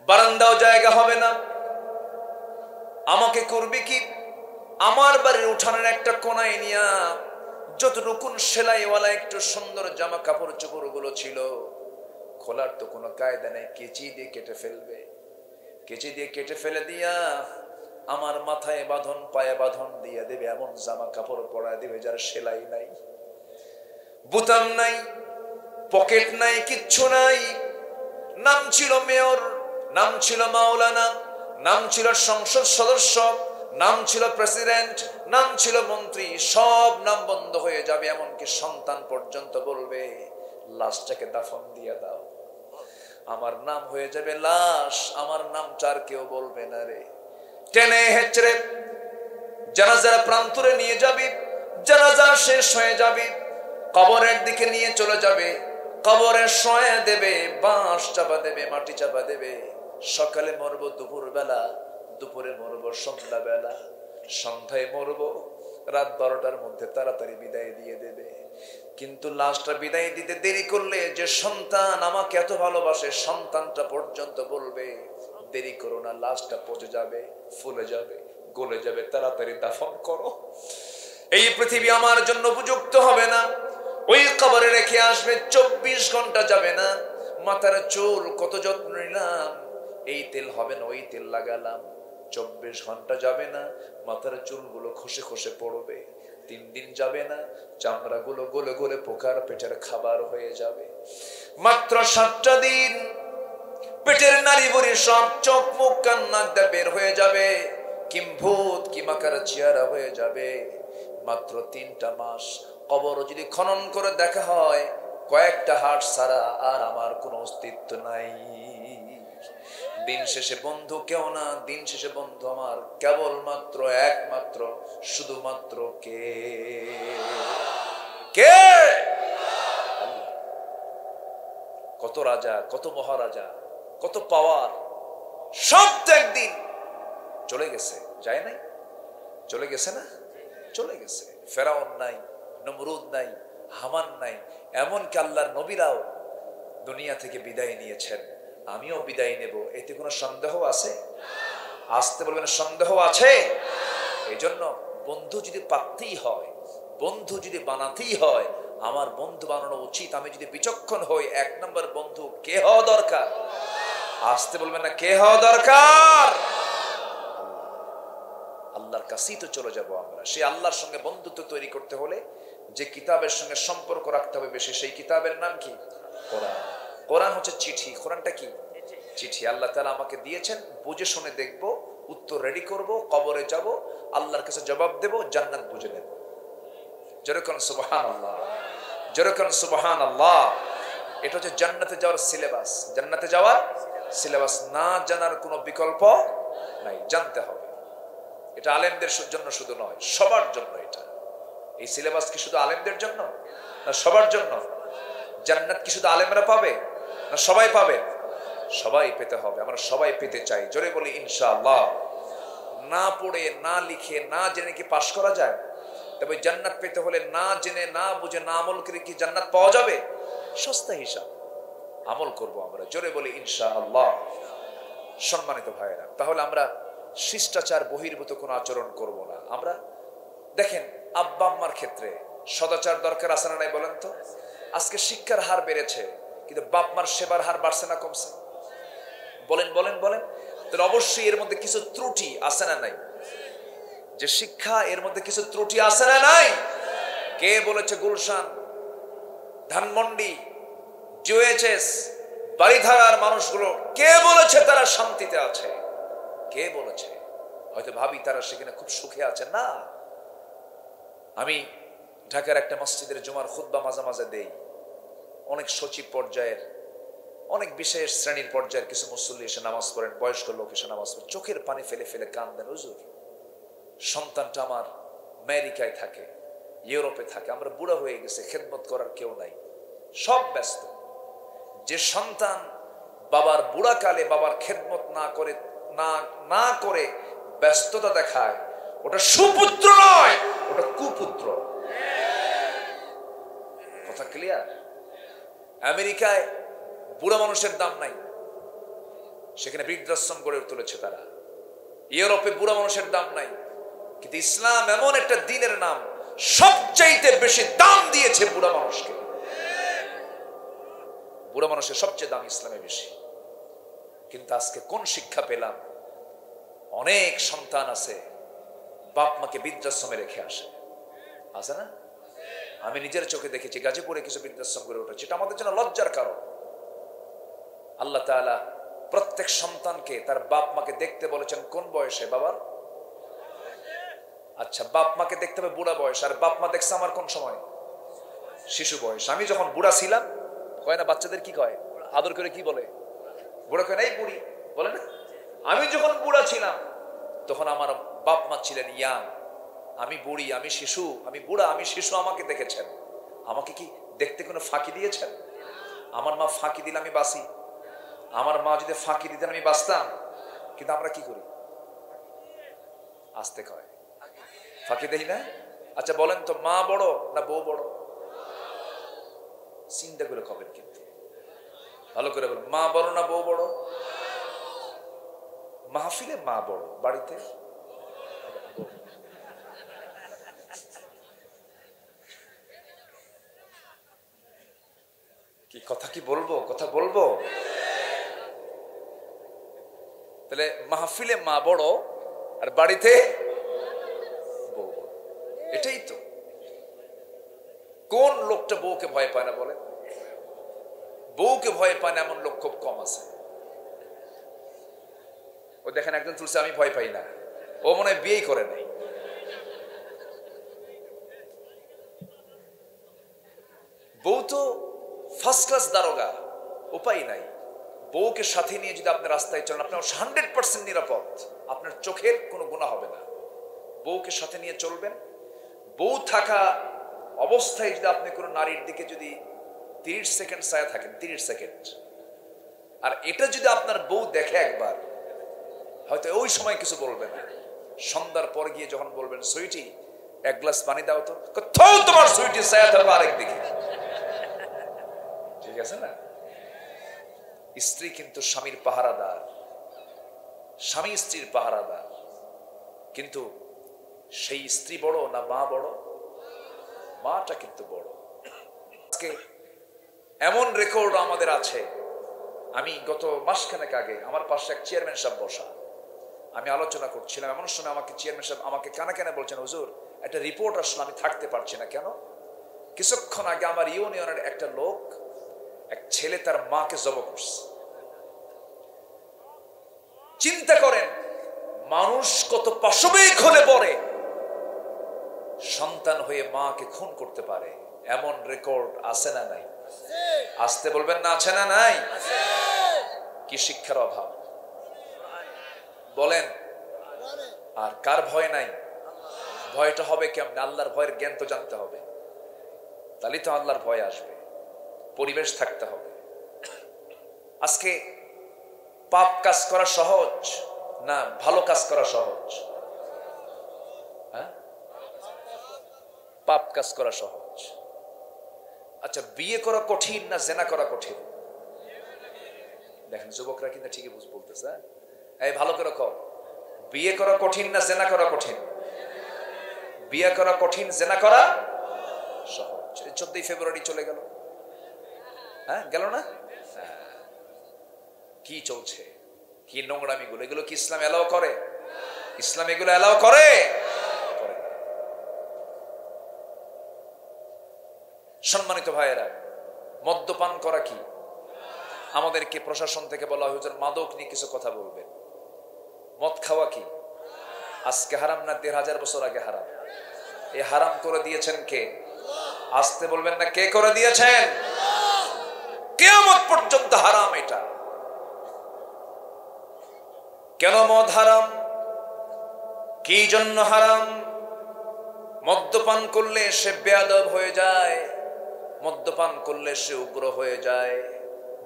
Speaker 1: বারান্দাও জায়গা হবে না। আমাকে করবে কি? আমার বাড়ির উঠানের একটা কোনায় নিয়া যতটুকু সেলাইওয়ালা একটু সুন্দর জামা কাপড় চোপড় গুলো ছিল, খোলার তো কোনো কায়দা নেই, কেচি দিয়ে কেটে ফেলবে। কেচি দিয়ে কেটে ফেলে দিয়া আমার মাথায় বাঁধন, পায়ে বাঁধন দিয়ে দেবে, এমন জামা কাপড় পরা দেবে যার সেলাই নাই, বুতাম নাই, পকেট নাই, কিচ্ছু নাই। নাম ছিল মেয়র, নাম ছিল মাওলানা, নাম ছিল সংসদ সদস্য, নাম ছিল প্রেসিডেন্ট, নাম ছিল মন্ত্রী, সব নাম বন্ধ হয়ে যাবে। এমনকি সন্তান পর্যন্ত বলবে, লাশটাকে দাফন দিয়ে দাও, আমার নাম হয়ে যাবে লাশ, আমার নাম চার কেউ বলবে না রে। টেনে হেঁচড়ে জানাজার প্রান্তরে নিয়ে যাবে, জানাজা শেষ হয়ে যাবে, কবরের দিকে নিয়ে চলে যাবে, কবরে শোয়া দেবে, বাঁশ চাপা দেবে, মাটি চাপা দেবে। সকালে মরবো দুপুর বেলা, দুপুরে মরবো সন্ধ্যা বেলা, সন্ধ্যায় মরবো রাত 12টার মধ্যে, তাড়াতাড়ি বিদায় দিয়ে দেবে। কিন্তু লাশটা বিদায় দিতে দেরি করলে, যে সন্তান আমাকে এত ভালোবাসে, সন্তানটা পর্যন্ত বলবে, দেরি করো না, লাশটা পচে যাবে, ফুলে যাবে, গলে যাবে, তাড়াতাড়ি দাফন করো, এই পৃথিবী আমার জন্য উপযুক্ত হবে না। ওই কবরে রেখে আসবে, 24 ঘন্টা যাবে না। মাথার চুল কত যত্ন নিলাম, এই তেল হবে না ওই তেল লাগালাম, 24 ঘন্টা যাবে না, মাথার চুলগুলো খসে খসে পড়বে। 3 দিন যাবে না, চামড়া গুলো গলে গলে পোকার পেটের খাবার হয়ে যাবে। মাত্র 7টা দিন পেটের নারী বুড়ি সব চোখ মুখ কান নাক দিয়ে বের হয়ে যাবে, কিম্ভূত কিমাকার চেহারা হয়ে যাবে। মাত্র 3টা মাস কবর যদি খনন করে দেখা হয়, কয়েকটা হাড় ছাড়া আর আমার কোনো অস্তিত্ব নাই। দিন শেষে বন্ধু কেউ না, দিন শেষে বন্ধু আমার কেবলমাত্র একমাত্র শুধুমাত্র কে? কে? কত রাজা, কত মহারাজা, কত পাওয়ার, সব তো একদিন চলে গেছে, যায় নাই? চলে গেছে না? চলে গেছে। ফেরাউন নাই, নমরুদ নাই, হামান নাই, এমনকি আল্লাহর নবীরাও দুনিয়া থেকে বিদায় নিয়েছেন, আমিও বিদায় নেব, এতে কোনো সন্দেহ আছে? আসতে বলবেন, সন্দেহ আছে? এই জন্য বন্ধু যদি পাততেই হয়, বন্ধু যদি বানাতেই হয়, আমার বন্ধু বানানো উচিত। আমি যদি বিচক্ষণ হই, 1 নম্বর বন্ধু কে হওয়া দরকার? আসতে বলবেন না, কে হওয়া দরকার? আল্লাহর কাছেই তো চলে যাব আমরা। সেই আল্লাহর সঙ্গে বন্ধুত্ব তৈরি করতে হলে যে কিতাবের সঙ্গে সম্পর্ক রাখতে হবে বেশি, সেই কিতাবের নাম কি? কোরআন। কোরআন হচ্ছে চিঠি। কোরআনটা কি? চিঠি। আল্লাহ তাআলা আমাকে দিয়েছেন, বুঝে শুনে দেখব, উত্তর রেডি করব, কবরে যাব, আল্লাহর কাছে জবাব দেব, জান্নাত বুঝে নেব। যেরকম সুবহানাল্লাহ, যেরকম সুবহানাল্লাহ। এটা হচ্ছে জান্নাতে যাওয়ার সিলেবাস। জান্নাতে যাওয়ার সিলেবাস, না জানার কোনো বিকল্প নাই, জানতে হবে। এটা আলেমদের জন্য শুধু নয়, সবার জন্য। এটা এই সিলেবাস কি শুধু আলেমদের জন্য না সবার জন্য? জান্নাত কি শুধু আলেমরা পাবে না সবাই পাবে? সবাই পেতে হবে। আমরা সবাই পেতে চাই। জোরে বলি ইনশাআল্লাহ। না পড়ে, না লিখে, না জেনে কি পাশ করা যায়? তবে জান্নাত পেতে হলে না জেনে, না বুঝে, না আমল করে কি জান্নাত পাওয়া যাবে? সস্তা হিসাব। আমল করব আমরা। জোরে বলি ইনশাআল্লাহ। সম্মানিত ভাইয়েরা, তাহলে আমরা শিষ্টাচার বহির্ভূত কোনো আচরণ করব না। আমরা দেখেন, আব্বা আম্মার ক্ষেত্রে সদাচার দরকার আছে না নাই বলেন তো? আজকে শিক্ষার হার বেড়েছে, কিন্তু বাপ মার সেবার হার বাড়ছে না কমছে? বলেন বলেন বলেন। তাহলে অবশ্যই এর মধ্যে কিছু ত্রুটি আছে না নাই? যে শিক্ষা, এর মধ্যে কিছু ত্রুটি আছে না নাই? কে বলেছে গুলশান, ধানমন্ডি, জুএচএস, বাড়িধারার মানুষগুলো কে বলেছে তারা শান্তিতে আছে? কে বলেছে? হয়তো ভাবি তারা সেখানে খুব সুখে আছে। না। আমি ঢাকার একটা মসজিদের জুমার খুতবা মাঝে মাঝে দেই। অনেক সচিব পর্যায়ের, অনেক বিশেষ শ্রেণীর পর্যায়ের কিছু মুসল্লি এসে নামাজ পড়েন, বয়স্ক লোক এসে নামাজ পড়েন, চোখের পানি ফেলে ফেলে কান্দেন, হুজুর সন্তানটা আমার আমেরিকায় থাকে, ইউরোপে থাকে, আমরা বুড়া হয়ে গেছে, খেদমত করার কেউ নাই, সব ব্যস্ত। যে সন্তান বাবার বুড়া কালে বাবার খেদমত না করে ব্যস্ততা দেখায়, ওটা সুপুত্র নয়, ওটা কুপুত্র। কথা ক্লিয়ার? আমেরিকায় বুড়া মানুষের দাম নাই, সেখানে বৃদ্ধাশ্রম গড়ে তুলেছে তারা। ইউরোপে বুড়া মানুষের দাম নাই, কিন্তু ইসলাম এমন একটা দ্বীনের নাম, সবচাইতে বেশি দাম দিয়েছে বুড়া মানুষকে। বুড়া মানুষের সবচেয়ে দাম ইসলামে বেশি। কিন্তু আজকে কোন শিক্ষা পেলাম? অনেক সন্তান আছে বাপ মাকে বৃদ্ধাশ্রমে রেখে আসে, আছে না? আমি নিজের চোখে দেখেছি, গাজীপুরে কিছু বৃদ্ধাশ্রম গড়ে উঠেছে। এটা আমাদের জন্য লজ্জার কারণ। আল্লাহ তাআলা প্রত্যেক সন্তানকে তার বাপ মাকে দেখতে বলেছেন কোন বয়সে? বাবার। আচ্ছা, বাপ মাকে দেখতে হবে বুড়া বয়স, আর বাপ মা দেখছে আমার কোন সময়? শিশু বয়স। আমি যখন বুড়া ছিলাম, কয় না বাচ্চাদের কি কয় আদর করে, কি বলে? বুড়া কয় না, এই বুড়ি বলে না? আমি যখন বুড়া ছিলাম তখন আমার বাপ মা ছিলেন ইয়াং। আমি বুড়ি, আমি শিশু, আমি বুড়া, আমি শিশু, আমাকে দেখেছেন। আমাকে কি দেখতে কোনো ফাঁকি দিয়েছেন? আমার মা ফাঁকি দিলে আমি বাঁচি। আমার মা যদি ফাঁকি দিতেন আমি বাঁচতাম। কিন্তু আমরা কি করি? আসতে কয়, ফাঁকি দেই না? আচ্ছা বলেন তো, মা বড় না বউ বড়? চিন্তা করে খবর, কিন্তু ভালো করে বল, মা বড় না বউ বড়? মাহফিলে মা বড়, বাড়িতে কি কথা কি বলবো? কথা বলবো? তাহলে মাহফিলে মা বড় আর বাড়িতে বউ বড়। এটাই তো। কোন লোকটা বউকে ভয় পায় না বলে? বউকে ভয় পায় না এমন লোক খুব কম আছে। ও দেখেন একজন তুলছে আমি ভয় পাই না, ও মনে হয় বিয়েই করে নাই। বউ তো ফার্স্ট ক্লাস দারোগা, উপায় নাই। বউকে সাথে নিয়ে যদি আপনি রাস্তায় চলেন, আপনার 100% নিরাপদ, আপনার চোখের কোনো গুনাহ হবে না। বউকে সাথে নিয়ে চলবেন। বউ থাকা অবস্থায় যদি আপনি কোনো নারীর দিকে যদি 30 সেকেন্ড ছায়া থাকেন, 30 সেকেন্ড, আর এটা যদি আপনার বউ দেখে একবার, হয়তো ওই সময় কিছু বলবে না। সন্ধ্যার পর গিয়ে যখন বলবেন, সুইটি এক গ্লাস পানি দাও তো, তোমার সুইটি ছায়া থাকবে আরেক দিকে। ঠিক আছে না? স্ত্রী কিন্তু স্বামীর পাহারাদার, স্বামী স্ত্রীর পাহারাদার। কিন্তু সেই স্ত্রী বড় না মা বড়? মাটা কিন্তু বড়। আজকে এমন রেকর্ড আমাদের আছে। আমি গত মাসখানেক আগে আমার পাশে এক চেয়ারম্যান সাহেব বসা, আমি আলোচনা করছিলাম। এমন সময় আমাকে চেয়ারম্যান সাহেব আমাকে কানে কানে বলছেন, হুজুর একটা রিপোর্ট আসলে আমি থাকতে পারছি না। কেন? কিছুক্ষণ আগে আমার ইউনিয়নের একটা লোক এক ছেলে তার মাকে জবাই করছে। চিন্তা করেন মানুষ কত পাশবিক হলে পরে সন্তান হয়ে মাকে খুন করতে পারে, এমন রেকর্ড আছে না নাই? আসতে বলবেন না, আছে না নাই? কি শিক্ষার অভাব বলেন। আর কার ভয় নাই? ভয়টা হবে কেমন? আল্লাহর ভয়ের জ্ঞান তো জানতে হবে, তাহলে তো আল্লাহর ভয় আসবে। পরিবেশ থাকতে হবে। আজকে পাপ কাজ করা সহজ না ভালো কাজ করা সহজ? হ্যাঁ, পাপ কাজ করা সহজ। আচ্ছা, বিয়ে করা কঠিন না জেনা করা কঠিন? দেখেন যুবকরা কিন্তু ঠিকই বলতেছে। এই ভালো করে কর, বিয়ে করা কঠিন না জেনা করা কঠিন? বিয়ে করা কঠিন, জেনা করা সহজ। 14 ফেব্রুয়ারি চলে গেল, হ্যাঁ গেল না? কি চলছে, কি নোংরামি গুলো, এগুলো কি ইসলাম এলাও করে? ইসলাম এগুলো এলাও করে? সম্মানিত ভাইয়েরা, মদ্যপান করা কি? আমাদেরকে প্রশাসন থেকে বলা হয়েছে মাদক নিয়ে কিছু কথা বলবেন। মদ খাওয়া কি? আজকে হারাম না 1500 বছর আগে হারাম? এই হারাম করে দিয়েছেন কে? আসতে বলবেন না, কে করে দিয়েছেন? কিয়ামত পর্যন্ত হারাম এটা। কেন মদ হারাম? কি জন্য হারাম? মদ্যপান করলে সে বেয়াদব হয়ে যায়, মদ্যপান করলে সে উগ্র হয়ে যায়,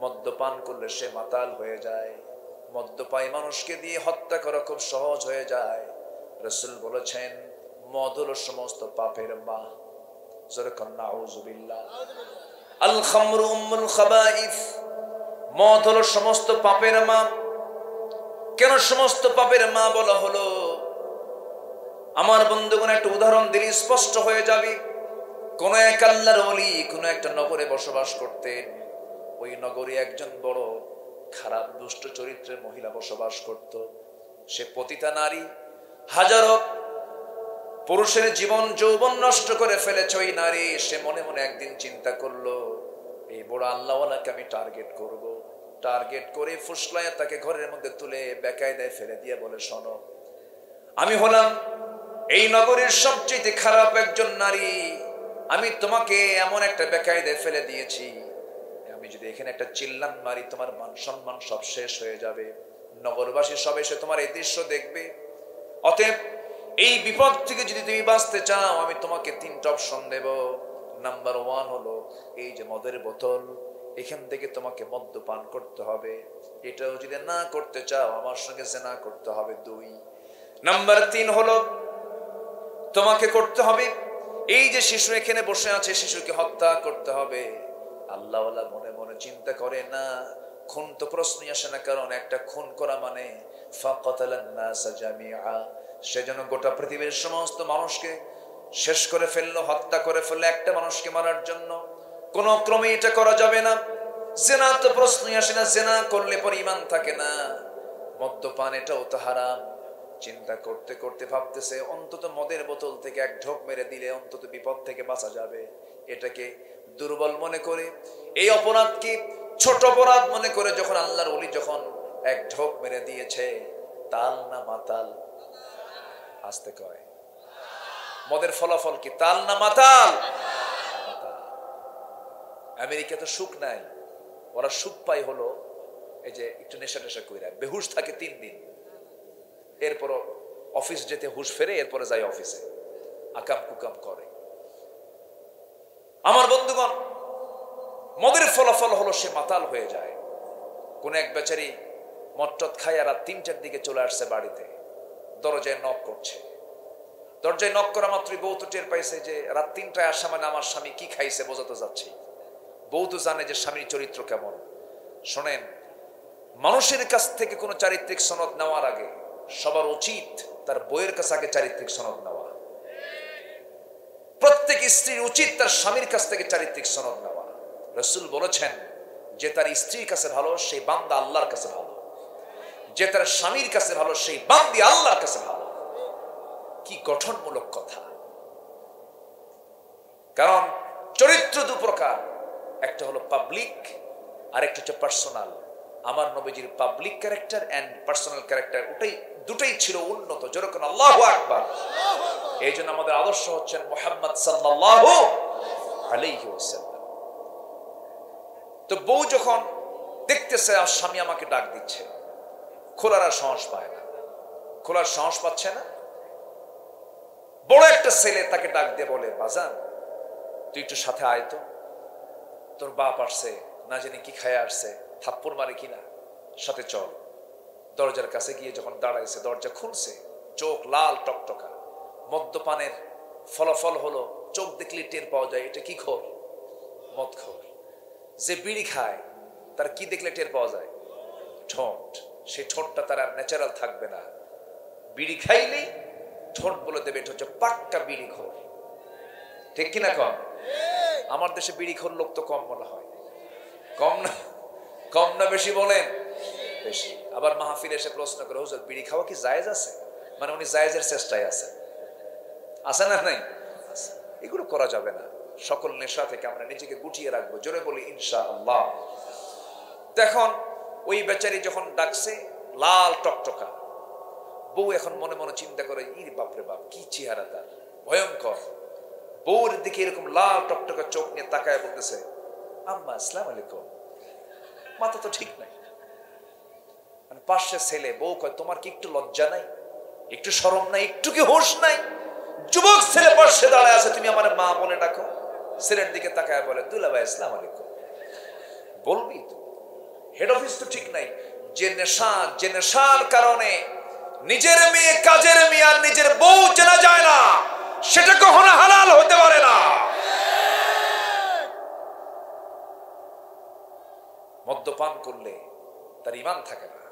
Speaker 1: মদ্যপান করলে সে মাতাল হয়ে যায়, মদ্যপায়ী মানুষকে দিয়ে হত্যা করা খুব সহজ হয়ে যায়। রাসূল বলেছেন মদ হলো সমস্ত পাপের মা। জোরে কান নাউযুবিল্লাহ। আল খামরু উম্মুল খাবাইস, মদ হলো সমস্ত পাপের মা। কেন সমস্ত পাপের মা বলা হলো? আমার বন্ধুগণ, একটা উদাহরণ দিলে স্পষ্ট হয়ে যাবে। কোন এক আল্লাহর ওলি কোন একটা নগরে বসবাস করতেন। ওই নগরে একজন বড় খারাপ দুষ্ট চরিত্রের মহিলা বসবাস করত। সে পতিতা নারী, হাজারো পুরুষের জীবন যৌবন নষ্ট করে ফেলেছে ওই নারী। সে মনে মনে একদিন চিন্তা করলো, এই বড় আল্লাহওয়ালাকে আমি টার্গেট করব। টার্গেট করে ফুসলায় তাকে ঘরের মধ্যে তুলে বেকায়দায় ফেলে দিয়ে বলে, শোনো, আমি হলাম এই নগরের সবচেয়ে খারাপ একজন নারী। আমি তোমাকে এমন একটা বেকায়দায় ফেলে দিয়েছি, আমি যদি এখানে একটা চিল্লান মারি তোমার মান সম্মান সব শেষ হয়ে যাবে। নগরবাসী সব এসে তোমার এই দৃশ্য দেখবে। অতএব এই বিপদ থেকে যদি তুমি বাঁচতে চাও, আমি তোমাকে 3টা অপশন দেব। নাম্বার 1 হলো এই যে মদের বোতল, এখান থেকে তোমাকে মদ্যপান করতে হবে। এটাও যদি না করতে চাও, আমার সঙ্গে জিনা করতে হবে 2। নাম্বার 3 হলো তোমাকে করতে হবে এই যে শিশু এখানে বসে আছে, শিশুকে হত্যা করতে হবে। আল্লাহওয়ালা মনে মনে চিন্তা করে, না খুন তো প্রশ্নই আসে না, কারণ একটা খুন করা মানে ফাকাতালান নাসা জামিআ, সেজন্য গোটা পৃথিবীর সমস্ত মানুষকে শেষ করে ফেললো, হত্যা করে ফেললো একটা মানুষকে মারার জন্য। কোন ক্রমে এটা করা যাবে না। জিনা তো প্রশ্নই আসে না, জিনা করলে পর ঈমান থাকে না। মদ্যপান এটাও তো হারাম। চিন্তা করতে করতে ভাবতেছে, অন্তত মদের বোতল থেকে এক ঢোক মেরে দিলে অন্তত বিপদ থেকে বাঁচা যাবে। এটাকে দুর্বল মনে করে, এই অপরাধকে ছোট অপরাধ মনে করে যখন আল্লাহর ওলি যখন এক ঢোক মেরে দিয়েছে, তাল না মাতাল? আসতে কয়, মদের ফলাফল কি তাল না মাতাল? আমেরিকা তো সুখ নাই, ওরা সুখ পায় হলো এই যে একটু নেশা টেশা কইরা বেহুশ থাকে 3 দিন, এরপর অফিস যেতে হুশ ফেরে, এরপরে যায় অফিসে আকাম কুকাম করে। আমার বন্ধুগণ, মদের ফলাফল হলো সে মাতাল হয়ে যায়। কোন এক বেচারি মট্টত খায় আর 3টার দিকে চলে আসছে বাড়িতে, দরজায় নক করছে। দরজায় নক করা মাত্রই বউ তো টের পাইছে যে রাত 3টায় আসা মানে আমার স্বামী কি খাইছে বোঝাতে যাচ্ছে। বউ তো জানে যে স্বামীর চরিত্র কেমন। শোনেন, মানুষের কাছ থেকে কোনো চারিত্রিক সনদ নেওয়ার আগে সবার উচিত তার বউয়ের কাছে আগে চারিত্রিক সনদ নেওয়া। প্রত্যেক স্ত্রীর উচিত তার স্বামীর কাছ থেকে চারিত্রিক সনদ নেওয়া। রাসূল বলেছেন, যে তার স্ত্রীর কাছে ভালো সেই বান্দা আল্লাহর কাছে ভালো, যে তার স্বামীর কাছে ভালো সেই বান্দি আল্লাহর কাছে ভালো। কি গঠনমূলক কথা! কারণ চরিত্র 2 প্রকার, একটা হলো পাবলিক, আরেকটা হচ্ছে পার্সোনাল। আমার নবীজির public character and personal character দুটাই ছিল উন্নত। যেরকম আল্লাহু আকবার। এই জন্য আমাদের আদর্শ হচ্ছেন মুহাম্মদ সাল্লাল্লাহু আলাইহি ওয়াসাল্লাম। তো বউ যখন দেখতেছে আর স্বামী আমাকে ডাক দিচ্ছে, খোলার আর সাহস পায় না, খোলার সাহস পাচ্ছে না, বড় একটা ছেলে তাকে ডাক দিয়ে বলে, বাজান তুই একটু সাথে আয় তো, তোর বাপ আসছে, না জানি কি খায় আসছে, থাপ্পড় মারে কিনা, সাথে চল। দরজার কাছে গিয়ে যখন দাঁড়াইছে, দরজা খুলছে, চোখ লাল টকটকা, মদ্যপানের ফলাফল হলো চোখ দেখলে টের পাওয়া যায় এটা কি খোর, মদ খোর। যে বিড়ি খায় তার কি দেখলে টের পাওয়া যায়? ঠোঁট। সেই ঠোঁটটা তার আর ন্যাচারাল থাকবে না, বিড়ি খাইলেই ঠোঁট বলে দেবে এটা হচ্ছে পাক্কা বিড়ি খোর। ঠিক কিনা কম? আমার দেশে বিড়ি খোর লোক তো কম মনে হয়। কম না বেশি বলেন? বেশি। আবার মাহফিল এসে প্রশ্ন করে, হুজুর বিড়ি খাওয়া কি জায়েজ আছে? মানে উনি জায়েজের চেষ্টায় আছে না নাই? এগুলো করা যাবে না। সকল নেশা থেকে আমরা নিজেকে গুটিয়ে রাখবো। জোরে বলি ইনশাআল্লাহ। এখন ওই বেচারি যখন ডাকছে, লাল টকটকা বউ এখন মনে মনে চিন্তা করে, ইর বাপরে বাপ কি চেহারা তার, ভয়ঙ্কর। বউর দিকে এরকম লাল টকটকা চোখ নিয়ে তাকায় বলতেছে, আম্মা আসসালামু আলাইকুম। মাথা তো ঠিক নাই। মানে পাশে ছেলে, বউ কয়, তোমার কি একটু লজ্জা নাই, একটু শরম নাই, একটু কি হোশ নাই? যুবক ছেলে পাশে দাঁড়ায় আছে, তুমি আমার মা বলে ডাকো। ছেলের দিকে তাকায় বলে, দুলা ভাই আসসালামু আলাইকুম। বলবি তো, হেড অফিস তো ঠিক নাই। যে নেশার কারণে নিজের মেয়ে, কাজের মেয়ে আর নিজের বউ চেনা যায় না, সেটা কখনো হালাল হতে পারে না। মদ্যপান করলে তার ঈমান থাকে না।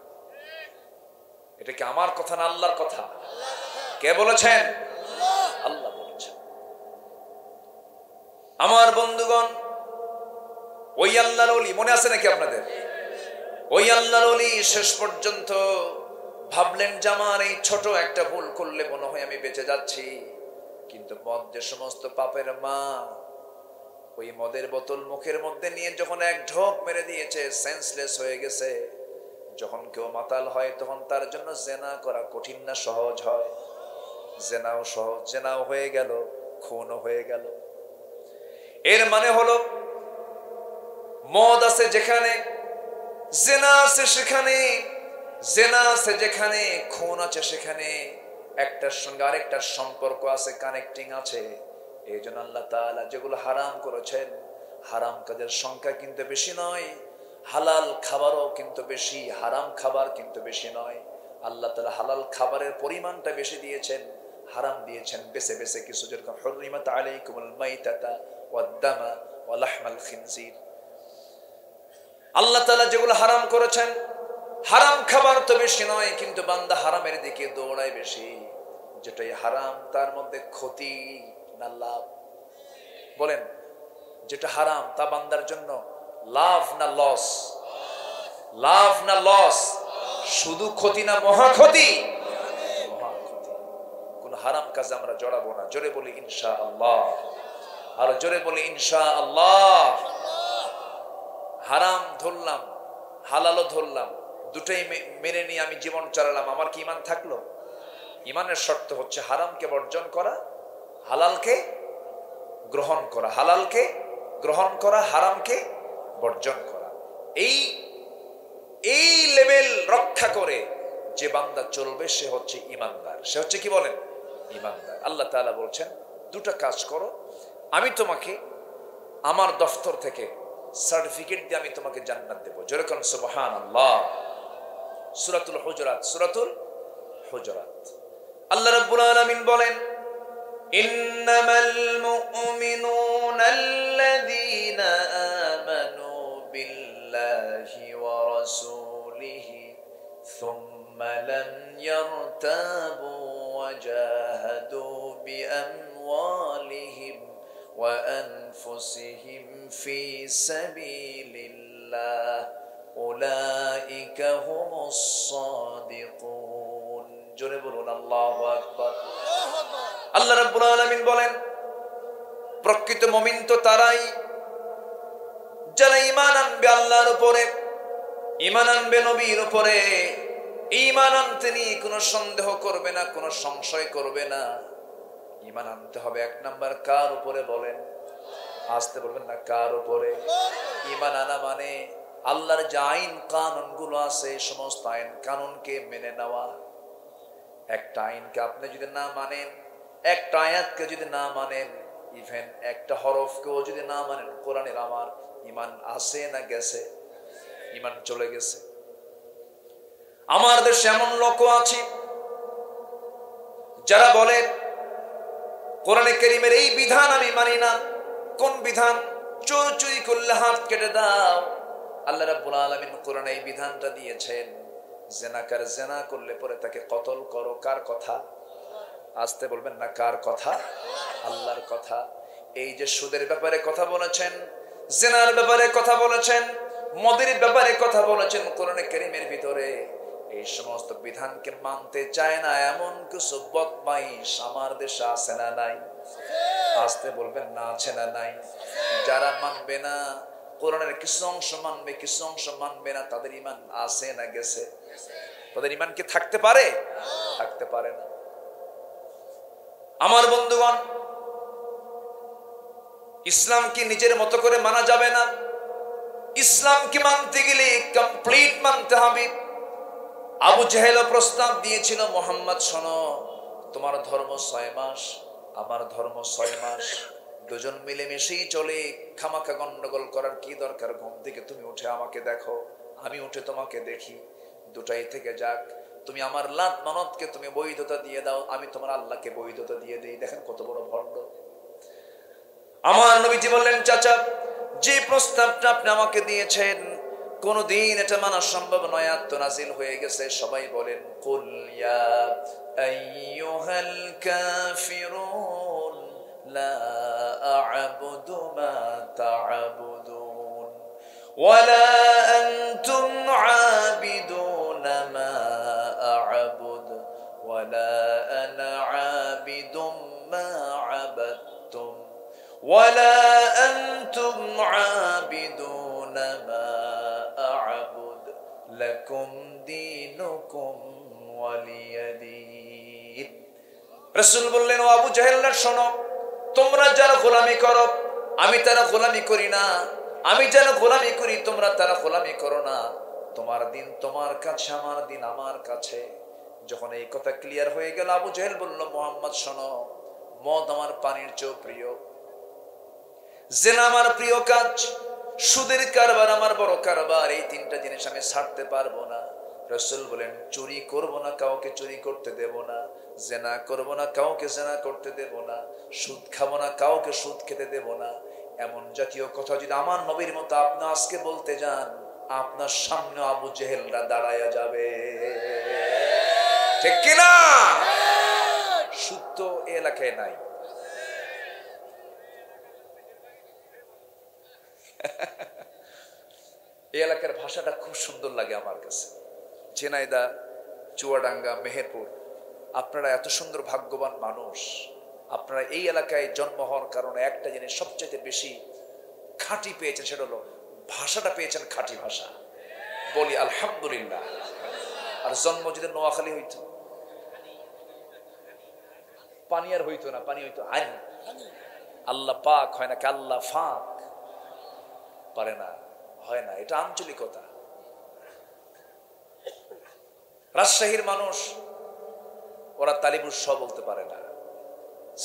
Speaker 1: এটা কি আমার কথা না আল্লাহর কথা? কে বলেছেন? আল্লাহ বলেছেন। আমার বন্ধুগণ, ওই আল্লাহর ওলি মনে আছে নাকি আপনাদের? ওই আল্লাহর ওলি শেষ পর্যন্ত ভাবলেন যে আমার এই ছোট একটা ভুল করলে মনে হয় আমি বেঁচে যাচ্ছি, কিন্তু মদ যে সমস্ত পাপের মা, ওই মদের বোতল মুখের মধ্যে নিয়ে যখন এক ঢোক মেরে দিয়েছে, সেন্সলেস হয়ে গেছে। যখন কেউ মাতাল হয় তখন তার জন্য জেনা করা কঠিন না সহজ হয়? জেনাও সহজ, জেনাও হয়ে গেল, খুনও হয়ে গেল। এর মানে হলো মদ আছে যেখানে, জেনা আছে সেখানে, জেনা আছে যেখানে, খুন আছে সেখানে, একটার সঙ্গে আরেকটার সম্পর্ক আছে, কানেক্টিং আছে। এই জন্য আল্লাহ তাআলা যেগুলো হারাম করেছেন, হারাম কাজের সংখ্যা কিন্তু বেশি নয়, হালাল খাবারও কিন্তু বেশি, হারাম খাবার কিন্তু বেশি নয়। আল্লাহ তাআলা হালাল খাবারের পরিমাণটা বেশি দিয়েছেন, হারাম দিয়েছেন বেছে বেছে কিছু। যেরকম হুররিমাত আলাইকুমুল মাইতাতা ওয়াদ-দামা ওয়া লাহমাল খিনজির। আল্লাহ তাআলা যেগুলো হারাম করেছেন, হারাম খাবার তো বেশি নয়, কিন্তু বান্দা হারামের দিকে দৌড়ায় বেশি। যেটাই হারাম তার মধ্যে ক্ষতি না লাভ? বলেন, যেটা হারাম তা বান্দার জন্য লাভ না লস? লাভ না লস? শুধু ক্ষতি না মহা ক্ষতি? মহা ক্ষতি। কোন হারাম কাজে আমরা জড়াবো না। জোরে বলি ইনশাআল্লাহ। আর জোরে বলি ইনশাআল্লাহ। হারাম ধরলাম, হালালও ধরলাম, দুটোই মেনে নিয়ে আমি জীবন চালালাম, আমার কি ঈমান থাকলো? ঈমানের শর্ত হচ্ছে হারামকে বর্জন করা, হালালকে গ্রহণ করা, হালালকে গ্রহণ করা, হারামকে বর্জন করা। এই লেভেল রক্ষা করে যে বান্দা চলবে সে হচ্ছে ঈমানদার। সে হচ্ছে কি বলেন? ঈমানদার। আল্লাহ তাআলা বলছেন, দুটো কাজ করো, আমি তোমাকে আমার দফতর থেকে সার্টিফিকেট দিয়ে আমি তোমাকে জান্নাত দেব। যেরকম সুবহানাল্লাহ। সূরাতুল হুজুরাত, সূরাতুল হুজুরাত। আল্লাহ রাব্বুল আলামিন বলেন, ইন্নামাল মুমিনুনা আল্লাযীনা আমানু বিল্লাহি ওয়া রাসূলিহি সুম্মা লাম ইয়ারতাবু ওয়া জাহাদু বিআমওয়ালিহিম ওয়া আনফুসিহিম ফি সাবিলিল্লাহ উলাইকা হুমুস সাদিকুন। জোরে বলুন আল্লাহু আকবার। আল্লাহ রাব্বুল আলামিন বলেন, প্রকৃত মুমিন তো তারাই যারা ঈমান আনবে আল্লাহর উপরে, ঈমান আনবে নবীর উপরে, ঈমান আনতে নিয়ে কোনো সন্দেহ করবে না, কোনো সংশয় করবে না। ঈমান আনতে হবে এক নাম্বার কার উপরে বলেন? আসতে বলবেন না, কার উপরে? ঈমান আনা মানে আল্লাহর যে আইন কানুন গুলো আছে সমস্ত আইন কানুনকে মেনে নেওয়া। একটা আইনকে আপনি যদি না মানেন, একটা আয়াতকে যদি না মানেন, ইভেন একটা হরফকেও যদি না মানেন কোরআনের, আমার ঈমান আছে না গেছে? ঈমান চলে গেছে। আমার দেশে এমন লোক আছে যারা বলে কোরআনে কারীমের এই বিধান আমি মানি না। কোন বিধান? চোর চুরি করলে হাত কেটে দাও। আল্লাহ রাব্বুল আলামিন কোরআনে এই বিধানটা দিয়েছেন, জিনাকার জিনা করলে পরে তাকে কতল করো। কার কথা? আসতে বলবেন না, কার কথা? আল্লাহর কথা। এই যে সুদের ব্যাপারে কথা বলেছেন, জিনার ব্যাপারে কথা বলেছেন, মদের ব্যাপারে কথা বলেছেন কোরআনে কারীমের ভিতরে, এই সমস্ত বিধানকে মানতে চায় না এমন কিছু বদমাইশ আমার দেশে আছে না নাই? আসতে বলবেন না, আছে না নাই? যারা মানবে না, কোরআনের কিছু অংশ মানবে, কিছু অংশ মানবে না, তাদের ঈমান আছে না গেছে? তাদের ঈমান কি থাকতে পারে? থাকতে পারে না। আমার বন্ধুগণ, ইসলামকে নিজের মতো করে মানা যাবে না। ইসলামকে মানতে গেলে কমপ্লিট মানতে হবে। আবু জেহেল প্রস্তাব দিয়েছিল, মোহাম্মদ শোনো, তোমার ধর্ম 6 মাস, আমার ধর্ম 6 মাস, দুজন মিলেমিশেই চলে, খামাখা গন্ডগোল করার কি দরকার? ঘুম থেকে তুমি উঠে আমাকে দেখো, আমি উঠে তোমাকে দেখি, দুটাই থেকে যাক। তুমি আমার লাত মানতকে তুমি বৈধতা দিয়ে দাও, আমি তোমার আল্লাহকে বৈধতা দিয়ে দেই। দেখেন কত বড় ভণ্ড। আমার নবীজি বললেন, চাচা, যে প্রস্তাবটা আপনি আমাকে দিয়েছেন কোনদিন এটা মানা সম্ভব নয়। আয়াত নাযিল হয়ে গেছে, সবাই বলেন কুল ইয়া আইয়ুহাল কাফিরুন লা আ'বুদু মা তা'বুদুন ওয়ালা আনতুম আবিদুনা মা আ'বুদ ওয়ালা আনা আবিদুম মা আবাদতুম ওয়ালা আনতুম আবিদুনা মা আ'বুদ লাকুম দীনুকুম ওয়ালিয়াদিন। রাসূল বললেন, ও আবু জাহেলরা শোনো, তোমরা যারা গোলামি করো আমি তারা গোলামি করি না, আমি যারা গোলামি করি তোমরা তারা গোলামি করো না। তোমার দিন তোমার কাছে, আমার দিন আমার কাছে। যখন এই কথা ক্লিয়ার হয়ে গেল, আবু জাহেল বলল, মুহাম্মদ শোনো, মদ আমার পানির চেয়ে প্রিয়, জিনা আমার প্রিয় কাজ, সুদের কারবার আমার বড় কারবার, এই তিনটা জিনিস আমি ছাড়তে পারবো না। রাসূল বলেন, চুরি করব না, কাউকে চুরি করতে দেব না, জিনা করব না, কাউকে জিনা করতে দেব না, সুদ খাবো না, কাউকে সুদ খেতে দেব না। এমন জাতীয় কথা যদি আমার নবীর মতো আপনি আজকে বলতে যান, আপনার সামনে আবু জেহেলরা দাঁড়ায়া যাবে। ঠিক কিনা? সুদ তো এলাকায় নাই। এই এলাকার ভাষাটা খুব সুন্দর লাগে আমার কাছে। ঝিনাইদহ, চুয়াডাঙ্গা, মেহেরপুর, আপনারা এত সুন্দর ভাগ্যবান মানুষ। আপনারা এই এলাকায় জন্ম হওয়ার কারণে একটা জিনিস সবচেয়ে বেশি খাঁটি পেয়েছেন, সেটা হলো ভাষাটা পেয়েছেন খাঁটি ভাষা। বলি আলহামদুলিল্লাহ। আর জন্ম যদি নোয়াখালী হইতো, পানি আর হইতো না, পানি হইতো আইন। আল্লাহ পাক হয় নাকি আল্লাহ ফাক? পারে না, হয় না, এটা আঞ্চলিকতা। রাজশাহীর মানুষ, ওরা তালিবুর শ বলতে পারে না,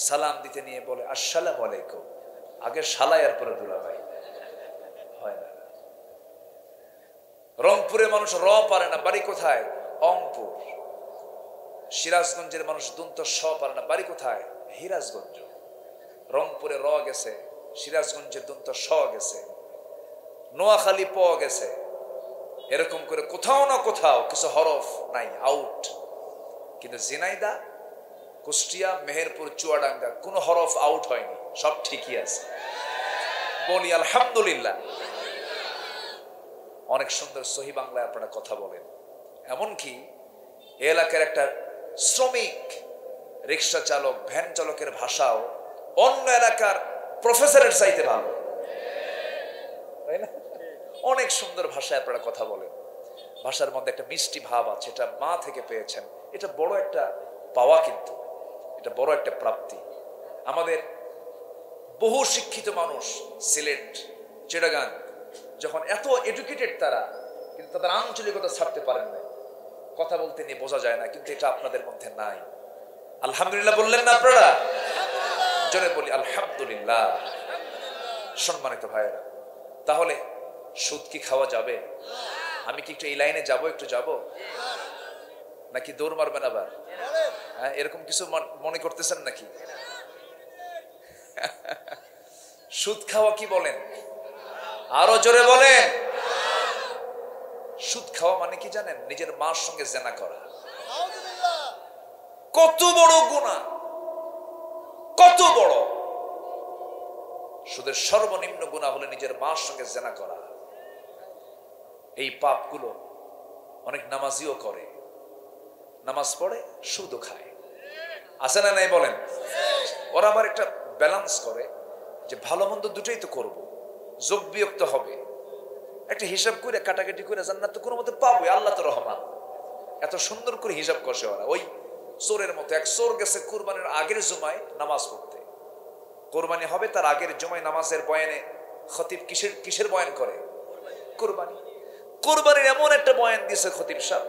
Speaker 1: সালাম দিতে নিয়ে বলে আসসালামু আলাইকুম, আগে শালাই আর পরে দুলাভাই, হয় না। রংপুরের মানুষ র পারে না, বাড়ি কোথায়? অংপুর। সিরাজগঞ্জের মানুষ দন্ত স পারে না, বাড়ি কোথায়? হিরাজগঞ্জ। রংপুরে র গেছে, সিরাজগঞ্জের দন্ত স গেছে, নোয়াখালী প গেছে। এরকম করে কোথাও না কোথাও কিছু হরফ নাই, আউট। কিন্তু ঝিনাইদহ, কুষ্টিয়া, মেহেরপুর, চুয়াডাঙ্গা কোন হরফ আউট হয়নি, সব ঠিকই আছে। বলি আলহামদুলিল্লাহ। অনেক সুন্দর সহি বাংলায় আপনারা কথা বলেন। এমনকি এলাকার একটা শ্রমিক, রিক্সা চালক, ভ্যান চালকের ভাষাও অন্য এলাকার প্রফেসরের চাইতে ভালো, তাই না? অনেক সুন্দর ভাষায় আপনারা কথা বলেন, ভাষার মধ্যে একটা মিষ্টি ভাব আছে, এটা মা থেকে পেয়েছেন। এটা বড় একটা পাওয়া, কিন্তু এটা বড় একটা প্রাপ্তি। আমাদের বহু শিক্ষিত মানুষ সিলেট, চিটাগাং, যখন এত এডুকেটেড তারা, কিন্তু তাদের আঞ্চলিকতা ছাড়তে পারেন না, কথা বলতে নিয়ে বোঝা যায় না, কিন্তু এটা আপনাদের মধ্যে নাই। আলহামদুলিল্লাহ বললেন না আপনারা? জোরে বলি আলহামদুলিল্লাহ। সম্মানিত ভাইয়েরা, তাহলে সুদ কি খাওয়া যাবে? আমি কি একটু এই লাইনে যাব, একটু যাব নাকি দৌড় মারবেন আবার? হ্যাঁ, এরকম কিছু মনে করতেছেন নাকি? সুদ খাওয়া কি বলেন? আরো জোরে বলেন। সুদ খাওয়া মানে কি জানেন? নিজের মার সঙ্গে জেনা করা। কত বড় গুনাহ, কত বড়! সুদের সর্বনিম্ন গুনাহ হলো নিজের মার সঙ্গে জেনা করা। এই পাপগুলো অনেক নামাজিও করে, নামাজ পড়ে সুদও খায়, আছে না নাই বলেন? ওরা আবার একটা ব্যালেন্স করে যে ভালো মন্দ দুটোই তো করব, যোগ বিয়োগ তো হবে, একটা হিসাব করে কাটাকাটি করে জান্নাত তো কোনো মতে পাবো, আল্লাহ তো রহমান। এত সুন্দর করে হিসাব কষে ওরা। ওই চোরের মতো, এক চোর গেছে কুরবানির আগের জুমায় নামাজ পড়তে, কোরবানি হবে তার আগের জুমায় নামাজের বয়ানে খতিব কিসের বয়ান করে? কোরবানি। কোরবানির এমন একটা বয়ান দিয়েছে খতিব সাহেব,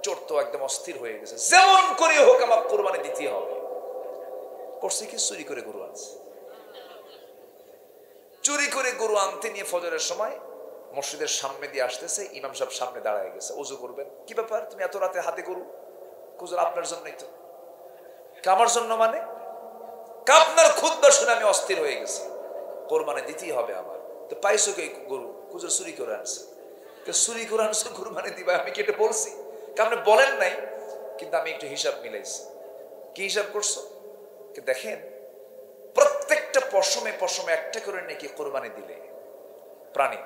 Speaker 1: চোর তো একদম অস্থির হয়ে গেছে, যেমন করে হোক আমার কোরবানি দিতে হবে। করছে কি? চুরি করে গরু আনছে। চুরি করে গরু আনতে নিয়ে ফজরের সময় মসজিদের সামনে দিয়ে আসতেছে, ইমাম সাহেব সামনে দাঁড়ায় গেছে, ওযু করবেন। কি ব্যাপার, তুমি এত রাতে হাতে গরু? হুজুর আপনার জন্যই তো। আমার জন্য মানে? আপনার খুতবা শুনে আমি অস্থির হয়ে গেছি, কোরবানি দিতেই হবে আমার। তো পাইছো কে গরু? হুজুর চুরি করে আনছে। চুরি করে আনছে, কোরবানি দিবা? আমি কি এটা বলছি? আপনি বলেন নাই, কিন্তু আমি একটু হিসাব মিলাইছি। কি হিসাব করছো? দেখেন, প্রত্যেকটা পশমে পশমে একটা করে নাকি কোরবানি দিলে প্রাণী,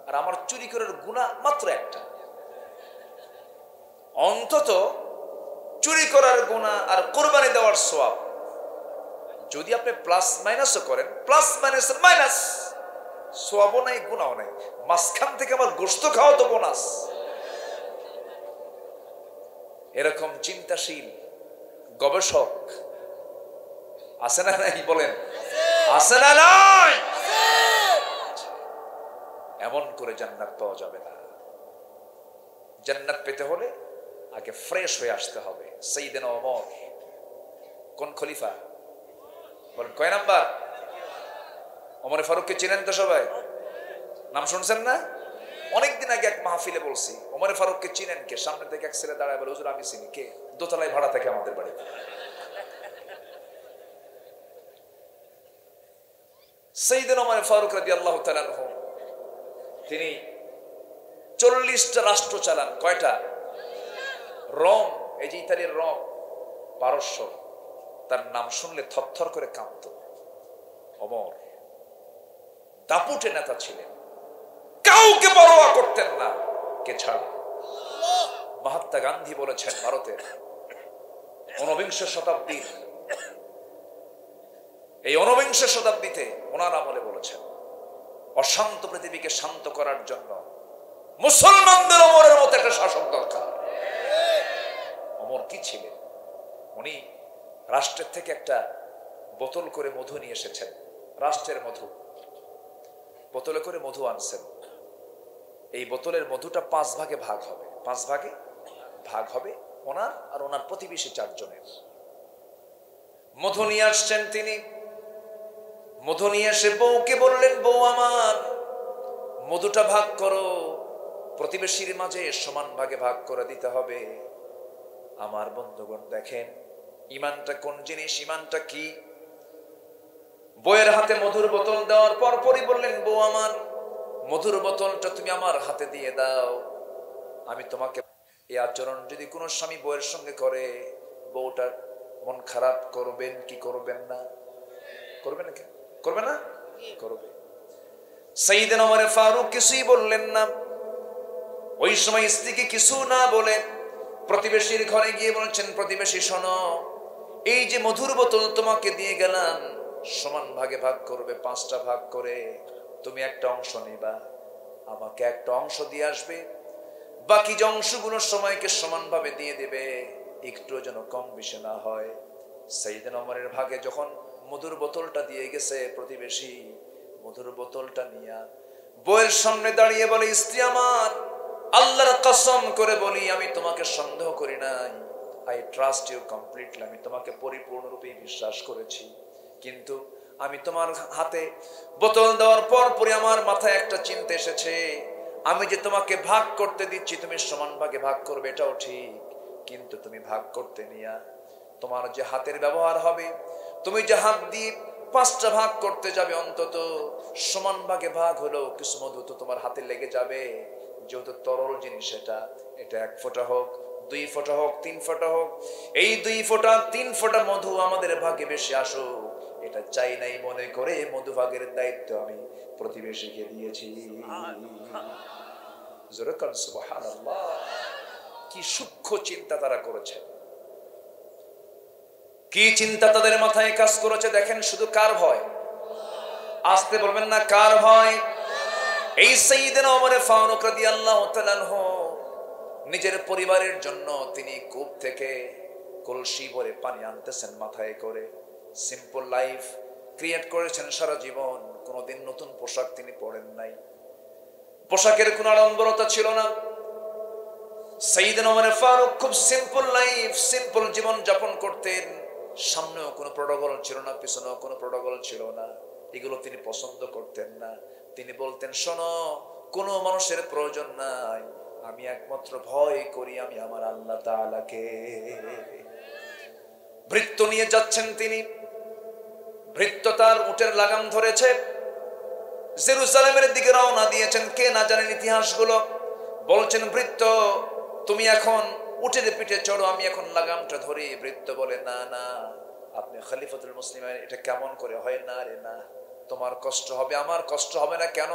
Speaker 1: আর আমার চুরি করার গুনাহ মাত্র একটা। অন্তত চুরি করার গুনাহ আর কোরবানি দেওয়ার সওয়াব যদি আপনি প্লাস মাইনাসও করেন, প্লাস মাইনাস মাইনাস, সওয়াবও নাই গুনাহও নাই, মাঝখান থেকে আমার গোশত খাওয়া তো বোনাস। এরকম চিন্তাশীল গবেষক আছে না নাই বলেন? আছে না নাই? এমন করে জান্নাত পাওয়া যাবে না। জান্নাত পেতে হলে আগে ফ্রেশ হয়ে আসতে হবে। সাইয়েদনা ওমর, কোন খলিফা বলেন? কয় নাম্বার? ওমরে ফারুককে চিনেন তো সবাই? নাম শুনছেন না? অনেকদিন আগে এক মাহফিলে বলছি, ওমরে ফারুককে চিনেন কে? সামনে থেকে এক ছেলে দাঁড়ায় বলে, হুজুর আমি চিনি। কে? দোতলায় ভাড়া থাকে আমাদের বাড়িতে। সাইয়েদনা ওমর ফারুক রাদিয়াল্লাহু তাআলা আনহু, তিনি 40টা রাষ্ট্র চালান। কয়টা? রোম, এই যে ইতালির রোম, পারস্য, তার নাম শুনলে থরথর করে কাঁপত। ওমর দাপুটে নেতা ছিলেন, কাউকে পরোয়া করতেন না, কে ছাড়া? মহাত্মা গান্ধী বলেছেন, ভারতের ঊনবিংশ শতাব্দীর, এই ঊনবিংশ শতাব্দীতে ওনার আমলে বলেছেন, অশান্ত পৃথিবীকে শান্ত করার জন্য মুসলমানদের ওমরের মতো একটা শাসক দরকার। ওমর কি ছিলেন? উনি রাষ্ট্রের থেকে একটা বোতল করে মধু নিয়ে এসেছেন, রাষ্ট্রের মধু, বোতলে করে মধু আনছেন। এই বোতলের মধুটা 5 ভাগে ভাগ হবে, 5 ভাগে ভাগ হবে ওনার আর ওনার প্রতিবেশী 4 জনের। মধু নিয়ে আসছেন তিনি। মধু নিয়ে এসে বউকে বললেন, বউ আমার, মধুটা ভাগ করো, প্রতিবেশীর মাঝে সমান ভাগে ভাগ করে দিতে হবে। আমার বন্ধুগণ দেখেন ইমানটা কোন জিনিস, ইমানটা কি। বউয়ের হাতে মধুর বোতল দেওয়ার পরপরই বললেন, বউ আমার, মধুর বোতলটা তুমি আমার হাতে দিয়ে দাও, আমি তোমাকে। এই আচরণ যদি কোনো স্বামী বউয়ের সঙ্গে করে, বউটার মন খারাপ করবেন কি করবেন না? করবে না? করবে না? করবে। সাইয়েদনা ওমর ফারুক কিছুই বললেন না। ওই সময় স্ত্রীকে কিছু না বলে প্রতিবেশীর ঘরে গিয়ে বলছেন, প্রতিবেশী শোনো, এই যে মধুর বোতল তোমাকে দিয়ে গেলাম, সমান ভাগে ভাগ করবে, 5টা ভাগ করে, তুমি একটা অংশ নিবা। আমাকে একটা অংশ দিয়ে আসবে, বাকি যে অংশগুলো সময়কে সমানভাবে দিয়ে দেবে, একটু যেন কম বেশি না হয়। সাইয়েদনা ওমরের ভাগে যখন মধুর বোতলটা দিয়ে গেছে প্রতিবেশী, মধুর বোতলটা নিয়ে বউয়ের সামনে দাঁড়িয়ে বলে, স্ত্রী আমার, আল্লাহর কসম করে বলি আমি তোমাকে সন্দেহ করি নাই, আই ট্রাস্ট ইউ কমপ্লিটলি, আমি তোমাকে পরিপূর্ণরূপে বিশ্বাস করেছি, কিন্তু আমি তোমার হাতে বোতল দেওয়ার পর পরে আমার মাথায় একটা চিন্তা এসেছে, আমি যে তোমাকে ভাগ করতে দিচ্ছি তুমি সমান ভাগে ভাগ করবে এটাও ঠিক, কিন্তু তুমি ভাগ করতে নিয়া তোমার যে হাতের ব্যবহার হবে, তুমি যে হাত দিয়ে 5টা ভাগ করতে যাবে, অন্তত সমান ভাগে ভাগ হলেও কিছু মধু তো তোমার হাতে লেগে যাবে, যেহেতু তরল জিনিস এটা 1 ফোঁটা হোক, 2 ফোঁটা হোক, 3 ফোঁটা হোক, এই 2 ফোঁটা 3 ফোঁটা মধু আমাদের ভাগে বেশি আসুক, এটা চাই নাই মনে করে মধু ভাগের দায়িত্ব আমি প্রতিবেশীকে দিয়েছি। জোরে কান সুবহানাল্লাহ। কি সূক্ষ্ম চিন্তা তারা করেছে, কি চিন্তা তাদের মাথায় কাজ করেছে দেখেন। শুধু কার ভয়? আসতে বলবেন না, কার ভয়? এই সাইয়েদনা ওমর ফারুক রাদিয়াল্লাহু তাআলা আনহু নিজের পরিবারের জন্য তিনি কূপ থেকে কলসি ভরে পানি আনতেছেন মাথায় করে। সিম্পল লাইফ ক্রিয়েট করেছেন সারা জীবন, কোনোদিন নতুন পোশাক তিনি পরেন নাই, পোশাকের কোনো আড়ম্বরতা ছিল না। সাইয়েদনা ওমর ফারুক খুব সিম্পল লাইফ, সিম্পল জীবন যাপন করতেন। সামনেও কোনো প্রোটোকল ছিল না, পিছনেও কোনো প্রোটোকল ছিল না, এগুলো তিনি পছন্দ করতেন না। তিনি বলতেন, শোনো, কোনো মানুষের প্রয়োজন নাই, আমি একমাত্র ভয় করি আমি আমার আল্লাহ তাআলাকে। ভৃত্য নিয়ে যাচ্ছেন তিনি, ভৃত্য তার উটের লাগাম ধরেছে, জেরুজালেমের দিকে রওনা দিয়েছেন। কে না জানেন ইতিহাসগুলো, বলছেন, ভৃত্য তুমি এখন উটের পিঠে চড়ো, আমি এখন লাগামটা ধরি। ভৃত্য বলে, না না, আপনি খলিফাতুল মুসলিমিন, এটা কেমন করে হয়? না রে না, তোমার কষ্ট হবে, আমার কষ্ট হবে না কেন?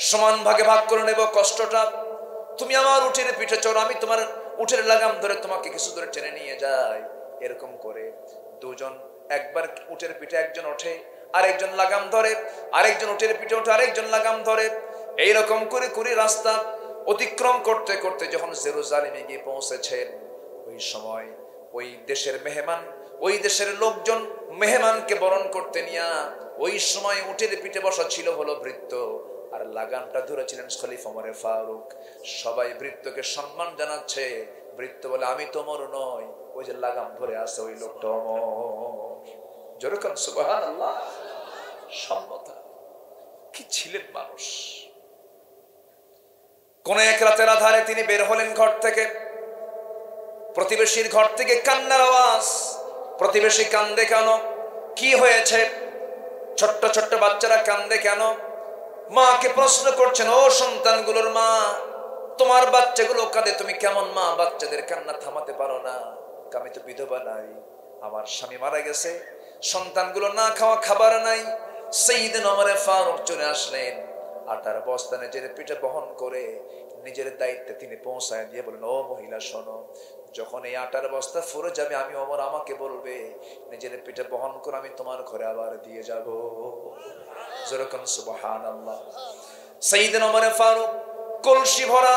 Speaker 1: সমান ভাগে ভাগ করে নেব কষ্টটা। তুমি আমার উটের পিঠে চড়ো, আমি তোমার উটের লাগাম ধরে তোমাকে কিছু দূরে টেনে নিয়ে যাই। এরকম করে দুজন, একবার উটের পিঠে একজন ওঠে, আরেকজন লাগাম ধরে, আরেকজন উটের পিঠে ওঠে, আরেকজন লাগাম ধরে। এইরকম করে করে রাস্তা অতিক্রম করতে করতে যখন জেরুজালেমে গিয়ে পৌঁছেছেন, ওই সময় ওই দেশের মেহমান, ওই দেশের লোকজন মেহমানকে বরণ করতে নিয়ে ওই সময় উটের পিঠে বসা ছিল হলো ভৃত্য, আর লাগামটা ধরেছিলেন খলিফা ওমর ফারুক। সবাই ভৃত্যকে সম্মান জানাচ্ছে। ভৃত্য বলে, আমি তোমর নই, ওই যে লাগাম ধরে আছে ওই লোকটা ওমর। জোরে কান সুবহানাল্লাহ। সম্মতা কি ছিলেন মানুষ। কোন এক রাতের আধারে তিনি বের হলেন ঘর থেকে, প্রতিবেশীর ঘর থেকে কান্নার আওয়াজ। প্রতিবেশী কান্দে কেন? কি হয়েছে? ছোট্ট ছোট্ট বাচ্চারা কান্দে কেন? মাকে প্রশ্ন করছেন, ও সন্তানগুলোর মা, তোমার বাচ্চাগুলো কাঁদে, তুমি কেমন মা বাচ্চাদের কান্না থামাতে পারো না? আমি তো বিধবা নাই, আমার স্বামী মারা গেছে, সন্তানগুলো না খাওয়া খাবার নাই। সাইয়েদনা ওমর ফারুক চলে আসলেন, আটার বস্তা নিজের পিঠে বহন করে নিজের দায়িত্বে তিনি পৌঁছায় দিয়ে বলেন, ও মহিলা শোনো, যখন এই আটার বস্তা ফুরে যাবে আমি ওমর, আমাকে বলবে, নিজের পিঠে বহন করে আমি তোমার ঘরে আবার দিয়ে যাব। যেরকম সুবহানাল্লাহ। সাইয়েদনা ওমর ফারুক কলসি ভরা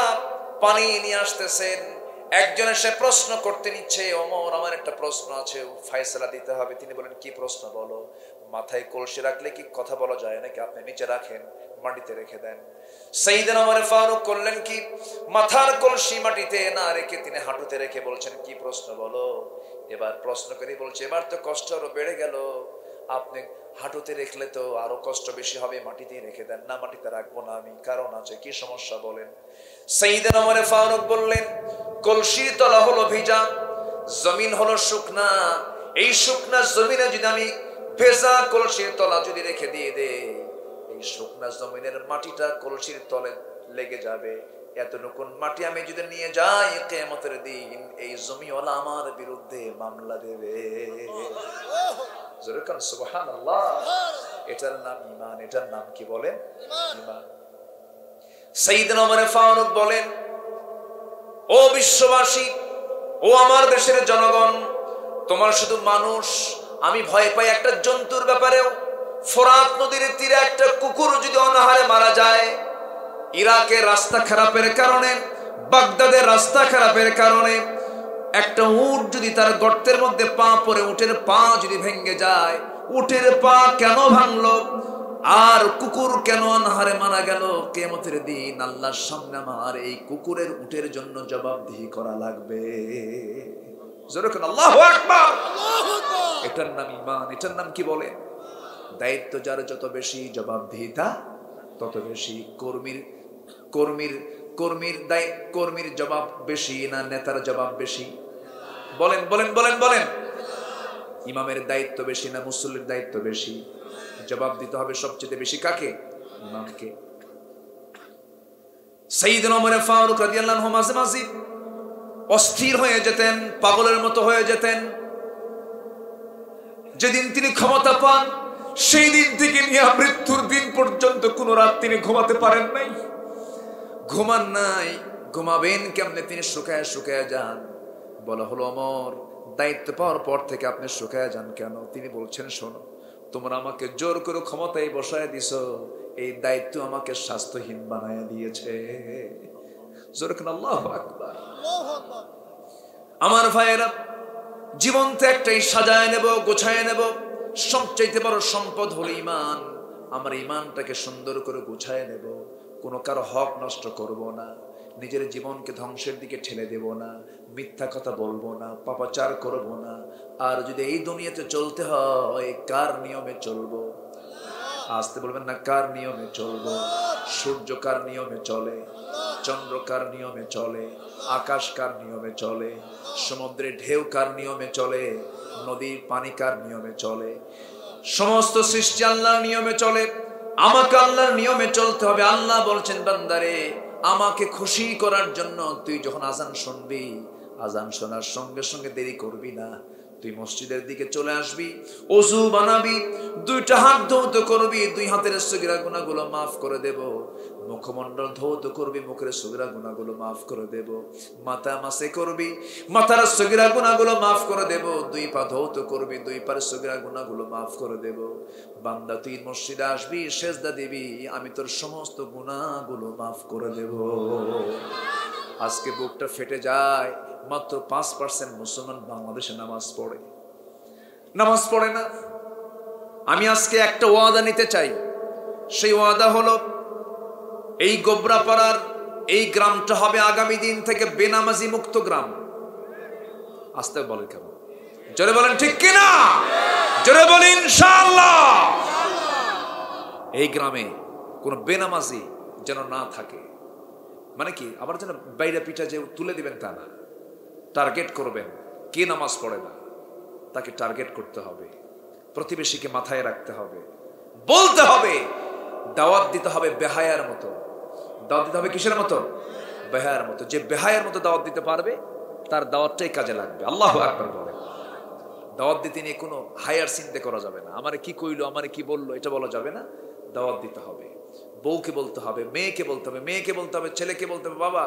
Speaker 1: পানি নিয়ে আসতেছেন। একজন এসে প্রশ্ন করতে নিচ্ছে, ওমর আমার একটা প্রশ্ন আছে, ফয়সালা দিতে হবে। তিনি বলেন, কি প্রশ্ন বলো? মাথায় কলসি রাখলে কি কথা বলা যায় নাকি? আপনি নিচে রাখেন, মাটিতে রেখে দেন। সাইয়েদনা ওমর ফারুক করলেন কি, মাথার কলসি মাটিতে না রেখে তিনি হাঁটুতে রেখে বলছেন, কি প্রশ্ন বলো? এবার প্রশ্ন করে বলছে, এবার তো কষ্ট আরো বেড়ে গেল, আপনি হাঁটুতে রেখলে তো আরো কষ্ট বেশি হবে, মাটিতেই রেখে দেন। না, মাটিতে রাখবো না আমি, কারণ আছে। কি সমস্যা বলেন? সাইয়েদনা ওমর ফারুক বললেন, কলসির তলা হলো ভিজা, জমিন হলো শুকনা। এই শুকনা জমিনে যদি আমি ভেজা কলসির তলা যদি রেখে দিয়ে দে, এই শুকনা জমিনের মাটিটা কলসির তলে লেগে যাবে। এত নতুন মাটি আমি যদি নিয়ে যাই, কিয়ামতের দিন এই জমিওয়ালা আমার বিরুদ্ধে মামলা দেবে। জোরে কান সুবহানাল্লাহ। এটার নাম ঈমান। এটার নাম কি বলেন? ঈমান। সাইয়েদনা ওমর ফারুক বলেন, ও বিশ্ববাসী, ও আমার দেশের জনগণ, তোমার শুধু মানুষ, আমি ভয় পাই একটা জন্তুর ব্যাপারেও। ফোরাত নদীর তীরে একটা কুকুর যদি অনাহারে মারা যায়, ইরাকের রাস্তা খারাপের কারণে, বাগদাদের রাস্তা খারাপের কারণে একটা উট যদি তার গর্তের মধ্যে পা পড়ে, উটের পা যদি ভেঙে যায়, উটের পা কেন ভাঙলো আর কুকুর কেন আনহারে মারা গেল, কিয়ামতের দিন আল্লাহর সামনে আমার এই কুকুরের উটের জন্য জবাবদিহি করা লাগবে। জোরে করে আল্লাহু আকবার। এটার নাম ঈমান। এটার নাম কি বলে? দায়িত্ব যার যত বেশি, জবাবদিহিতা তত বেশি। কর্মীর জবাব বেশি না নেতার জবাব বেশি? বলেন বলেন বলেন বলেন। ইমামের দায়িত্ব বেশি না মুসল্লির দায়িত্ব বেশি? জবাব দিতে হবে সবচেয়ে বেশি কাকে? ইমামকে। সাইয়েদনা ওমর ফারুক রাদিয়াল্লাহু আনহু মাঝে মাঝে অস্থির হয়ে যেতেন, পাগলের মতো হয়ে যেতেন। যেদিন তিনি ক্ষমতা পান সেই দিন থেকে নিয়ে মৃত্যুর দিন পর্যন্ত কোন রাত তিনি ঘুমাতে পারেন নাই, ঘুমান নাই। ঘুমাবেন কেমনে? তিনি শুকায় শুকায় যান। বলা হলো, ওমর দায়িত্ব পাওয়ার পর থেকে আপনি শুকায় যান কেন? তিনি বলছেন, শোনো, তোমরা আমাকে জোর করে ক্ষমতায় বসায় দিছো, এই দায়িত্ব আমাকে স্বাস্থ্যহীন বানায় দিয়েছে। জোর করে আল্লাহু আকবার। আমার ভাইয়েরা, জীবন তো একটাই, সাজায় নেব, গোছায় নেব। সবচাইতে বড় সম্পদ হলো ঈমান। আমার ঈমানটাকে সুন্দর করে গোছায় নেব, কোনো কারো হক নষ্ট করব না, নিজের জীবনকে ধ্বংসের দিকে ঠেলে দেব না, মিথ্যা কথা বলবো না, পাপাচার করব না। আর যদি এই দুনিয়াতে চলতে হয়, কার নিয়মে চলবো? আসতে বলবেন না, কার নিয়মে চলবো? সূর্য কার নিয়মে চলে? চন্দ্র কার নিয়মে চলে? আকাশ কার নিয়মে চলে? সমুদ্রের ঢেউ কার নিয়মে চলে? নদীর পানি কার নিয়মে চলে? সমস্ত সৃষ্টি আল্লাহর নিয়মে চলে। আমাকে আল্লাহর নিয়মে চলতে হবে। আল্লাহ বলছেন, বান্দারে, আমাকে খুশি করার জন্য তুই যখন আজান শুনবি, আজান শোনার সঙ্গে সঙ্গে দেরি করবি না। তুই মসজিদের দিকে চলে আসবি, ওযু বানাবি, দুইটা হাত ধৌত করবি, দুই হাতের সগীরা গুনাহগুলো মাফ করে দেব। মুখমণ্ডল ধৌত করবি, মুখের সগীরা গুনাহগুলো মাফ করে দেব। মাথা মাসে করবি, মাথার সগীরা গুনাহগুলো মাফ করে দেব। দুই পা ধৌত করবি, দুই পার সগীরা গুনাহগুলো মাফ করে দেব। বান্দা, তুই মসজিদে আসবি, সেজদা দিবি, আমি তোর সমস্ত গুনাহগুলো মাফ করে দেব। আজকে বুকটা ফেটে যায়, মাত্র 5% মুসলমান বাংলাদেশে নামাজ পড়ে না। আমি আজকে একটা ওয়াদা নিতে চাই। সেই ওয়াদা হলো, এই গোবরাপাড়ার এই গ্রামটা হবে আগামী দিন থেকে বেনামাজি মুক্ত গ্রাম। আস্তে বলেন, কেমন জোরে বলেন ঠিক কিনা? জোরে বলেন ইনশাআল্লাহ। এই গ্রামে কোন বেনামাজি যেন না থাকে। মানে কি, আবার যেন বাইরে পিঠা যে তুলে দিবেন তা না। টার্গেট করবেন, কে নামাজ পড়ে না তাকে টার্গেট করতে হবে, প্রতিবেশীকে মাথায় রাখতে হবে, বলতে হবে, দাওয়াত দিতে হবে বেহায়ার মতো। দাওয়াত দিতে হবে কিসের মতো? বেহায়ার মতো। যে বেহায়ার মতো দাওয়াত দিতে পারবে তার দাওয়াতটাই কাজে লাগবে। আল্লাহু আকবার বলে। দাওয়াত দিতে নিয়ে কোনো হায়ার চিন্তা করা যাবে না। আমারে কি কইলো, আমারে কি বললো, এটা বলা যাবে না। দাওয়াত দিতে হবে। বউকে বলতে হবে, মেয়েকে বলতে হবে, মেয়েকে বলতে হবে, ছেলেকে বলতে হবে, বাবা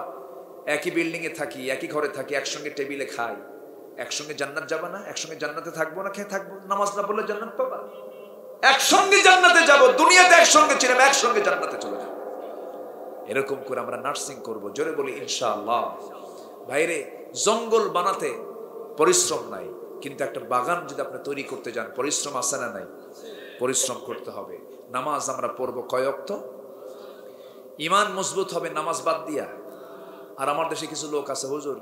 Speaker 1: একই বিল্ডিং এ থাকি, একই ঘরে থাকি, একসঙ্গে টেবিলে খাই, একসঙ্গে জান্নাত যাবা না? একসঙ্গে জান্নাতে থাকবো না? খেয়ে থাকবো, নামাজ না বললে জান্নাত পাবা? একসঙ্গে জান্নাতে যাব, দুনিয়াতে একসঙ্গে ছিলাম, একসঙ্গে জান্নাতে চলে যাব। এরকম করে আমরা নার্সিং করব। জোরে বলি ইনশাআল্লাহ। ভাইরে, জঙ্গল বানাতে পরিশ্রম নাই, কিন্তু একটা বাগান যদি আপনি তৈরি করতে যান, পরিশ্রম আছে না নাই? পরিশ্রম করতে হবে। নামাজ আমরা পড়বো কয় ওয়াক্ত? ঈমান মজবুত হবে নামাজ বাদ দিয়া। আর আমার দেশে কিছু লোক আছে, হুজুর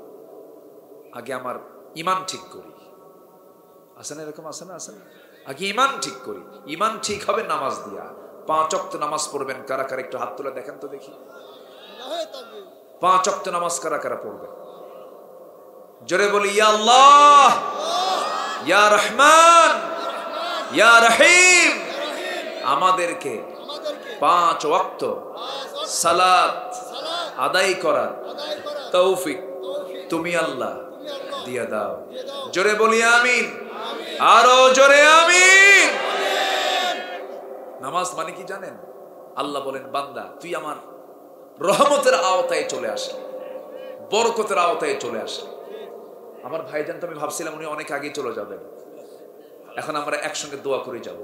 Speaker 1: আগে আমার ঈমান ঠিক করি, আছে না? এরকম আছে না? আছে না? আগে ঈমান ঠিক করি। ঈমান ঠিক হবে নামাজ দিয়া। 5 ওয়াক্ত নামাজ পড়বেন কারা কারা? একটু হাত তুলে দেখেন তো দেখি। 5 ওয়াক্ত নামাজ কারা কারা পড়বেন? জোরে বলি ইয়া আল্লাহ, ইয়া রহমান, ইয়া রহিম। আমাদেরকে 5 ওয়াক্ত সালাত আদায় করার তৌফিক তুমি আল্লাহ দিয়া দাও। জোরে বলি আমিন, আরো জোরে আমিন। নামাজ মানে কি জানেন? আল্লাহ বলেন, বান্দা তুই আমার রহমতের আওতায় চলে আসলি, বরকতের আওতায় চলে আসলি। আমার ভাইজান তো আমি ভাবছিলাম উনি অনেক আগে চলে যাবেন, এখন আমরা একসঙ্গে দোয়া করে যাব।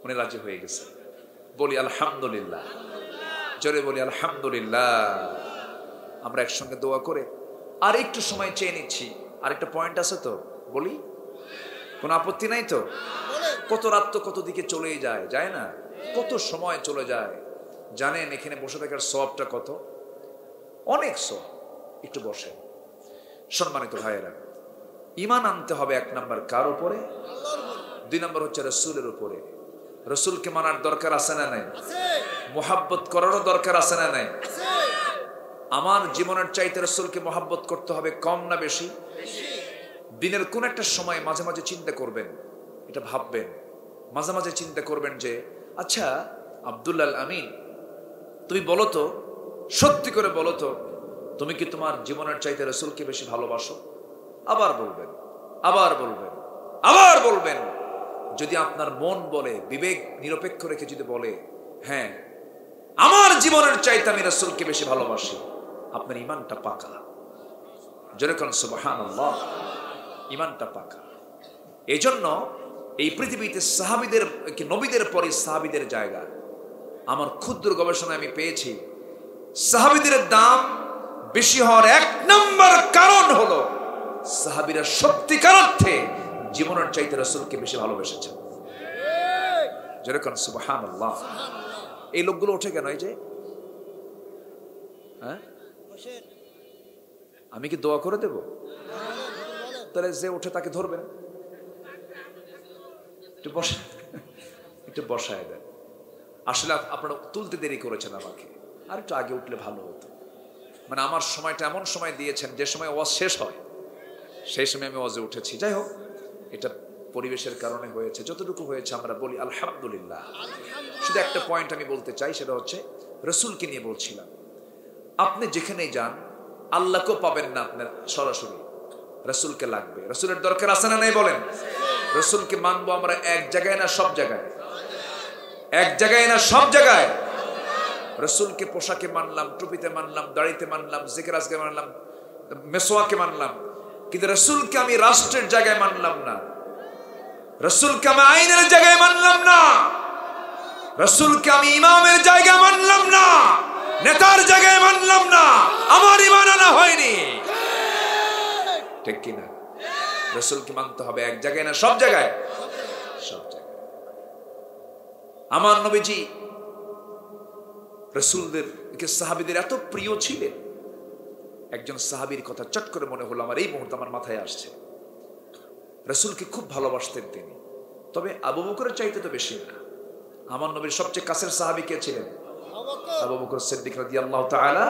Speaker 1: উনি রাজি হয়ে গেছে। বলি আলহামদুলিল্লাহ। জোরে বলি আলহামদুলিল্লাহ। আমরা একসঙ্গে দোয়া করে আর একটু সময় চেয়ে নিচ্ছি। আরেকটা পয়েন্ট আছে তো, বলি, কোনো আপত্তি নাই তো? কত রাত তো কত দিকে চলেই যায়, যায় না? কত সময় চলে যায় জানেন? এখানে বসে থাকার সওয়াবটা কত, অনেক সওয়াব। একটু বসে। সম্মানিত ভাইয়েরা, ঈমান আনতে হবে 1 নাম্বার কার উপরে? 2 নাম্বার হচ্ছে রাসূলের উপরে। রাসূলকে মানার দরকার আছে না নাই? মুহাব্বত করারও দরকার আছে না নাই? আমার জীবনের চাইতে রাসূলকে মুহাব্বত করতে হবে কম না বেশি? দিনের কোন একটা সময় মাঝে মাঝে চিন্তা করবেন, এটা ভাববেন, মাঝে মাঝে চিন্তা করবেন যে আচ্ছা আব্দুল্লাহ আল আমিন, তুমি বলো তো, সত্যি করে বলো তো, তুমি কি তোমার জীবনের চাইতে রাসূলকে বেশি ভালোবাসো? আবার বলবেন, আবার বলবেন, আবার বলবেন। যদি আপনার মন বলে, বিবেক নিরপেক্ষ রেখে যদি বলে হ্যাঁ আমার জীবনের চাইতে আমি রাসূলকে বেশি ভালোবাসি, আপনার ঈমানটা পাকা। জোরে কোন সুবহানাল্লাহ। ঈমানটা পাকা। এজন্য এই পৃথিবীতে সাহাবীদের, নবীদের পরে সাহাবীদের জায়গা। আমার ক্ষুদ্র গবেষণায় আমি পেয়েছি সাহাবীদের দাম বেশি হওয়ার 1 নম্বর কারণ হলো সাহাবীরা সত্যিকার অর্থে জীবনের চাইতে রাসূলকে বেশি ভালোবেসেছেন। যেরকম সুবহানাল্লাহ। এই লোকগুলো ওঠে কেন? এই যে হ্যাঁ, আমি কি দোয়া করে দেব? তাহলে যে ওঠে তাকে ধরবেন, একটু বসায় দেন। আসলে আপনারা তুলতে দেরি করেছেন আমাকে, আর একটু আগে উঠলে ভালো হতো। মানে আমার সময়টা এমন সময় দিয়েছেন যে সময় ওয়াজ শেষ হয়, সেই সময় আমি ওয়াজে উঠেছি। যাই হোক, এটা পরিবেশের কারণে হয়েছে, যতটুকু হয়েছে আমরা বলি আলহামদুলিল্লাহ। শুধু একটা পয়েন্ট আমি বলতে চাই, সেটা হচ্ছে রাসূলকে নিয়ে বলছিলাম। আপনি যেখানেই যান আল্লাহকেও পাবেন না আপনার সরাসরি, রাসূলকে লাগবে। রাসূলের দরকার আছে না নাই বলেন? রাসূলকে মানবো আমরা এক জায়গায় না সব জায়গায়? এক জায়গায় না সব জায়গায়? রাসূলকে পোশাকে মানলাম, টুপিতে মানলাম, দাড়িতে মানলাম, জিকির আজকে মানলাম, মেসওয়াকে মানলাম, কিন্তু রাসূলকে আমি রাষ্ট্রের জায়গায় মানলাম না, রাসূলকে আমি আইনের জায়গায় মানলাম না, রাসূলকে আমি ইমামের জায়গায় মানলাম না, নেতার জায়গায় মানলাম না, আমার ঈমান আনা হয়নি। ঠিক কিনা? রাসূলকে মানতে হবে এক জায়গায় না সব জায়গায়? সব জায়গায়। আমার নবীজি রাসূলদের, সাহাবীদের এত প্রিয় ছিলেন। একজন সাহাবীর কথা চট করে মনে হলো আমার, এই মুহূর্তে আমার মাথায় আসছে। রাসূলকে খুব ভালোবাসতেন তিনি, তবে আবু বকরের চাইতে তো বেশি না। আমার নবীর সবচেয়ে কাছের সাহাবী কে ছিলেন? আবু বকর সিদ্দিক রাদিয়াল্লাহু তাআলা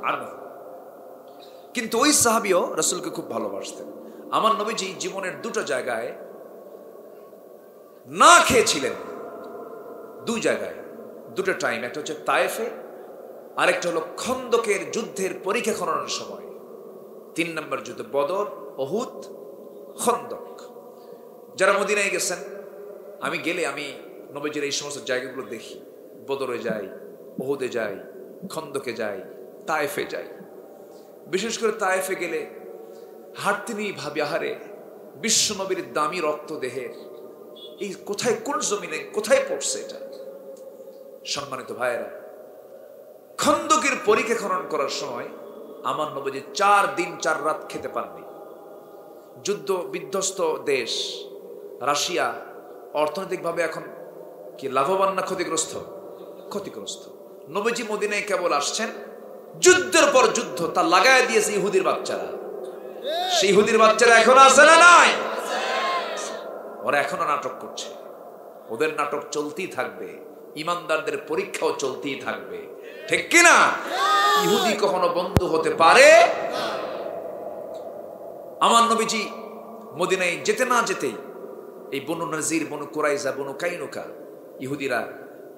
Speaker 1: আনহু। কিন্তু ওই সাহাবীও রাসূলকে খুব ভালোবাসতেন। আমার নবীজি জীবনের 2টা জায়গায় না খেয়েছিলেন, 2 জায়গায়, 2টা টাইম। একটা হচ্ছে তায়েফে, আরেকটা হলো খন্দকের যুদ্ধের পরীক্ষা খননের সময়। 3 নম্বর যুদ্ধ বদর, উহুদ, খন্দক। যারা মদিনায় গেছেন, আমি গেলে আমি নবীজির এই সমস্ত জায়গাগুলো দেখি। বদরে যাই, উহুদে যাই, খন্দকে যাই, তায়েফে যাই। বিশেষ করে তায়েফে গেলে হাঁটতে নিয়ে ভাবি, আহারে বিশ্ব নবীর দামি রক্ত দেহের এই কোথায়, কোন জমিনে কোথায় পড়ছে এটা? সম্মানিত ভাইয়েরা, খন্দকের পরীক্ষা খনন করার সময় আমার নবীজি 4 দিন 4 রাত খেতে পাননি। যুদ্ধ বিধ্বস্ত দেশ রাশিয়া অর্থনৈতিকভাবে এখন কি লাভবান না ক্ষতিগ্রস্ত? ক্ষতিগ্রস্ত। নবীজি মদিনায় কেবল আসছেন, যুদ্ধের পর যুদ্ধ তা লাগায় দিয়েছে ইহুদির বাচ্চারা। সেই ইহুদির বাচ্চারা এখনো আছে না নাই? ওরা এখনো নাটক করছে। ওদের নাটক চলতেই থাকবে, ইমানদারদের পরীক্ষাও চলতেই থাকবে। ঠিক কিনা? ইহুদি কখনো বন্ধু হতে পারে? আমার নবীজি মদিনায় যেতে না যেতেই এই বনু নজির, বনু কুরাইজা, বনু কাইনুকা, ইহুদিরা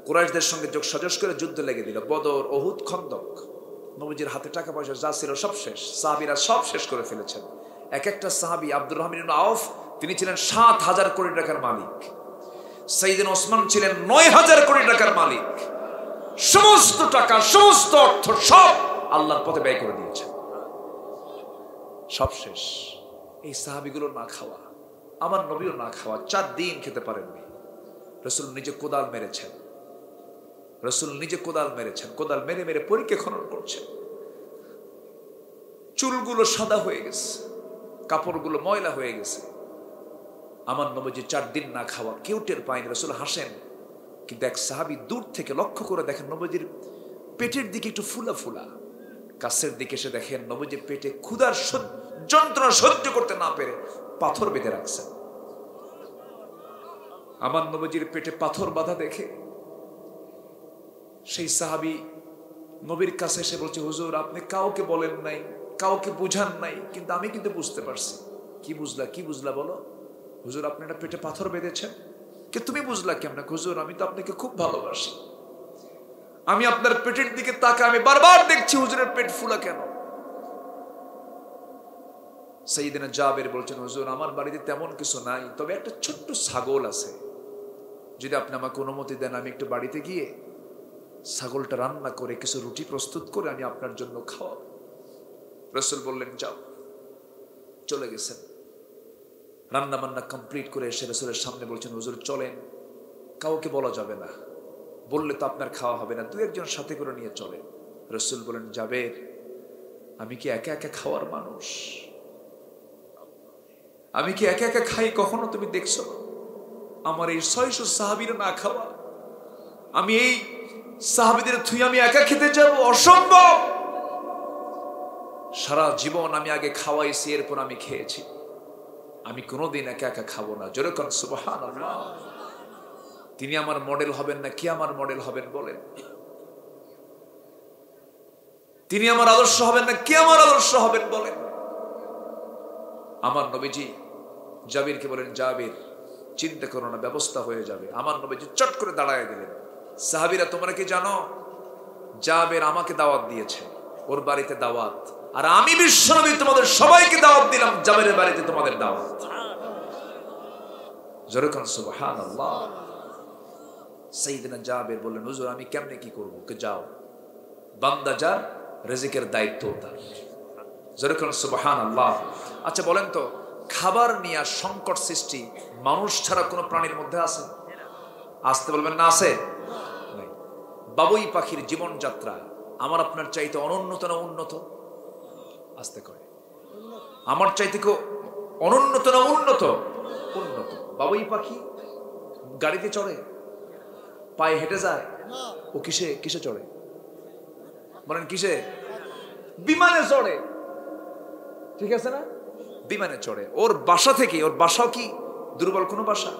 Speaker 1: কুরাইশদের সঙ্গে যোগ সাজস করে যুদ্ধ লেগে দিল। বদর, উহুদ, খন্দক। নবীজির হাতে টাকা পয়সা যা ছিল সব শেষ, সাহাবীরা সব শেষ করে ফেলেছেন। এক একটা সাহাবী, আব্দুর রহমান ইবনে আউফ, তিনি ছিলেন 7,000 কোটি টাকার মালিক। সাইয়েদনা ওসমান ছিলেন 9,000 কোটি টাকার মালিক। সমস্ত টাকা, সমস্ত অর্থ সব আল্লাহর পথে ব্যয় করে দিয়েছেন, সব শেষ। এই সাহাবীগুলো না খাওয়া, আমার নবীও না খাওয়া, 4 দিন খেতে পারেননি। রাসূল নিজে কোদাল মেরেছেন, রাসূল নিজে কোদাল মেরেছেন, কোদাল মেরে মেরে পরীক্ষা খনন করছেন। চুলগুলো সাদা হয়ে গেছে, কাপড়গুলো ময়লা হয়ে গেছে। আমার নবীজি 4 দিন না খাওয়া, কেউ টের পায়নি। রাসূল হাসেন, কিন্তু এক সাহাবী দূর থেকে লক্ষ্য করে দেখেন নবীজির পেটের দিকে একটু ফুলা ফুলা। কাছের দিকে এসে দেখেন নবীজির পেটে ক্ষুধার যন্ত্রণা সহ্য করতে না পেরে পাথর বেঁধে রাখছেন। আমার নবীজির পেটে পাথর বাঁধা দেখে সেই সাহাবী নবীর কাছে এসে বলছে, হুজুর আপনি কাউকে বলেন নাই, কাউকে বুঝান নাই, কিন্তু আমি কিন্তু বুঝতে পারছি। কি বুঝলা, কি বুঝলা বলো? হুজুর আপনি না পেটে পাথর বেঁধেছেন। কে তুমি বুঝলা কেমন? হুজুর আমি তো আপনাকে খুব ভালোবাসি, আমি আপনার পেটের দিকে তাকা, আমি বারবার দেখছি হুজুরের পেট ফুলা কেন। সাইয়েদনা জাবের বলছেন, হুজুর আমার বাড়িতে তেমন কিছু নাই, তবে একটা ছোট্ট ছাগল আছে, যদি আপনি আমাকে অনুমতি দেন আমি একটু বাড়িতে গিয়ে ছাগলটা রান্না করে কিছু রুটি প্রস্তুত করে আমি আপনার জন্য খাওয়াবো। রাসূল বললেন যাও। চলে গেছেন। রান্না বান্না কমপ্লিট করে এসে রাসূলের সামনে বলছেন, হুজুর চলেন, কাউকে বলা যাবে না, বললে তো আপনার খাওয়া হবে না, 2-1 সাথে করে নিয়ে চলেন। রাসূল বলেন, জাবের আমি কি একা একা খাওয়ার মানুষ? আমি কি একা একা খাই কখনো তুমি দেখছো? আমার এই 600 সাহাবীরা না খাওয়া, আমি এই সাহাবীদের থুই আমি একা খেতে যাব? অসম্ভব। সারা জীবন আমি আগে খাওয়াইছি, এরপর আমি খেয়েছি, আমি কোনোদিন একা একা খাবো না। জোরে কোন সুবহানাল্লাহ। তিনি আমার মডেল হবেন না, কি আমার মডেল হবেন বলেন? তিনি আমার আদর্শ হবেন না, কি আমার আদর্শ হবেন বলেন? আমার নবীজি জাবিরকে বলেন, জাবির চিন্তা করো না, ব্যবস্থা হয়ে যাবে। আমার নবীজি চট করে দাঁড়ায় গেলেন। সাহাবীরা তোমরা কি জানো, জাবির আমাকে দাওয়াত দিয়েছে, ওর বাড়িতে দাওয়াত, আর আমি বিশ্বনবী তোমাদের সবাইকে দাওয়াত দিলাম, জাবিরের বাড়িতে তোমাদের দাওয়াত। জোরে কোন সুবহানাল্লাহ। সাইয়েদনা জাবির বললেন, হুজুর আমি কেমনে কি করব? কে যাও, বান্দা যার রিজিকের দায়িত্ব তার। জোরে কোন সুবহানাল্লাহ। আচ্ছা বলেন তো, খাবার নিয়ে সংকট সৃষ্টি মানুষ ছাড়া কোনো প্রাণীর মধ্যে আছে? আসতে বলবেন না আছে? বাবুই পাখির জীবনযাত্রা আমার আপনার চাইতে অনুন্নত না উন্নত? আসতে কয় আমার চাইতে কেউ অনুন্নত না উন্নত? উন্নত। বাবুই পাখি গাড়িতে চড়ে, পায়ে হেঁটে যায়, ও কিসে কিসে চড়ে বলেন? কিসে? বিমানে চড়ে, ঠিক আছে না? বিমানে চড়ে। ওর বাসা থেকে, ওর বাসাও কি দুর্বল কোনো বাসা?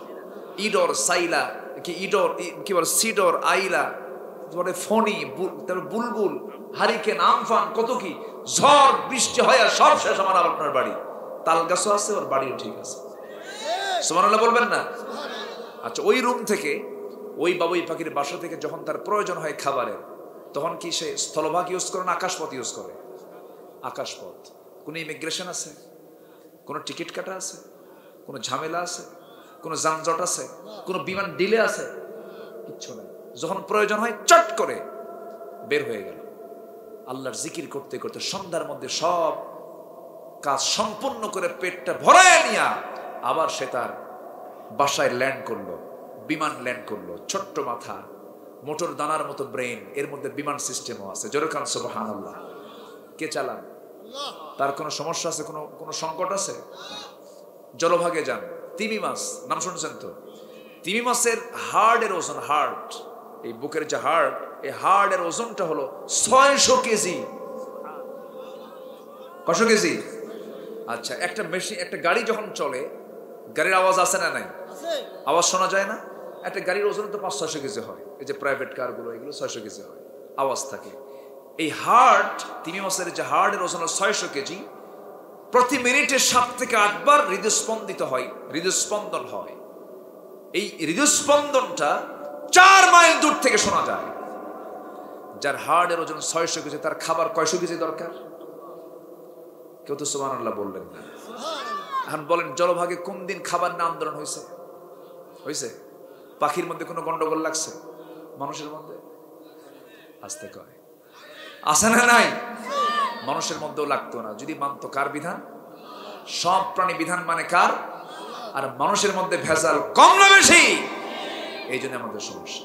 Speaker 1: ইডর সাইলা কি ইডর কি বলে, সিডর আইলা, তারপরে ফণি, তারপরে বুলবুল, হারিকেন, আমফান, কত কি ঝড় বৃষ্টি হয় আর সব শেষ আমার আপনার বাড়ি। তাল গাছও আছে, ওর বাড়িও ঠিক আছে। সুবহানাল্লাহ বলবেন না? আচ্ছা ওই রুম থেকে, ওই বাবুই পাখির বাসা থেকে যখন তার প্রয়োজন হয় খাবারের, তখন কি সে স্থলভাগ ইউজ করে না আকাশপথ ইউজ করে? আকাশপথ। কোনো ইমিগ্রেশন আছে? কোনো টিকিট কাটা আছে? কোনো ঝামেলা আছে? কোনো যানজট আছে? কোনো বিমান ডিলে আছে? কিচ্ছু নেই। যখন প্রয়োজন হয় চট করে বের হয়ে গেল, আল্লাহর জিকির করতে করতে সন্ধ্যার মধ্যে সব কাজ সম্পূর্ণ করে পেটটা ভরায় নিয়া আবার সে তার বাসায় ল্যান্ড করলো। বিমান ল্যান্ড করলো, ছোট্ট মাথা, মোটর দানার মতো ব্রেন, এর মধ্যে বিমান সিস্টেমও আছে। জোরে কান সুবহানাল্লাহ। কে চালান? তার কোনো সমস্যা আছে? কোনো সংকট আছে? জলভাগে যান, তিমি মাছ নাম শুনছেন তো? তিমি মাছের হার্টের ওজন, হার্ট, এই বুকের যে হার্ট, এই হার্টের ওজনটা হলো 600 কেজি। কত কেজি? আচ্ছা একটা মেশিন, একটা গাড়ি যখন চলে, গাড়ির আওয়াজ আছে না নাই? আওয়াজ শোনা যায় না? একটা গাড়ির ওজন তো 500-600 কেজি হয়। এই যে প্রাইভেট কারগুলো, এগুলো 600 কেজি হয়, আওয়াজ থাকে। এই হার্ট, তিমি মাছের যে হার্টের ওজন 600 কেজি, প্রতি মিনিটে 7 থেকে 8 বার হৃদস্পন্দিত হয়, হৃদস্পন্দন হয়। এই হৃদস্পন্দনটা 4 মাইল দূর থেকে শোনা যায়। যার হার্টের ওজন 600 কেজি, তার খাবার কয়শো কেজি দরকার? কেউ তো সুবহানাল্লাহ বললেন না। এখন বলেন, জলভাগে কোন দিন খাবার না আন্দোলন হয়েছে? হয়েছে? পাখির মধ্যে কোনো গন্ডগোল লাগছে? মানুষের মধ্যে আসতে কয় আছে না নাই? মানুষের মধ্যেও লাগতো না যদি মানতো কার বিধান? সব প্রাণী বিধান মানে কার? আর মানুষের মধ্যে ভেজাল কম না বেশি? এই জন্য আমাদের সমস্যা।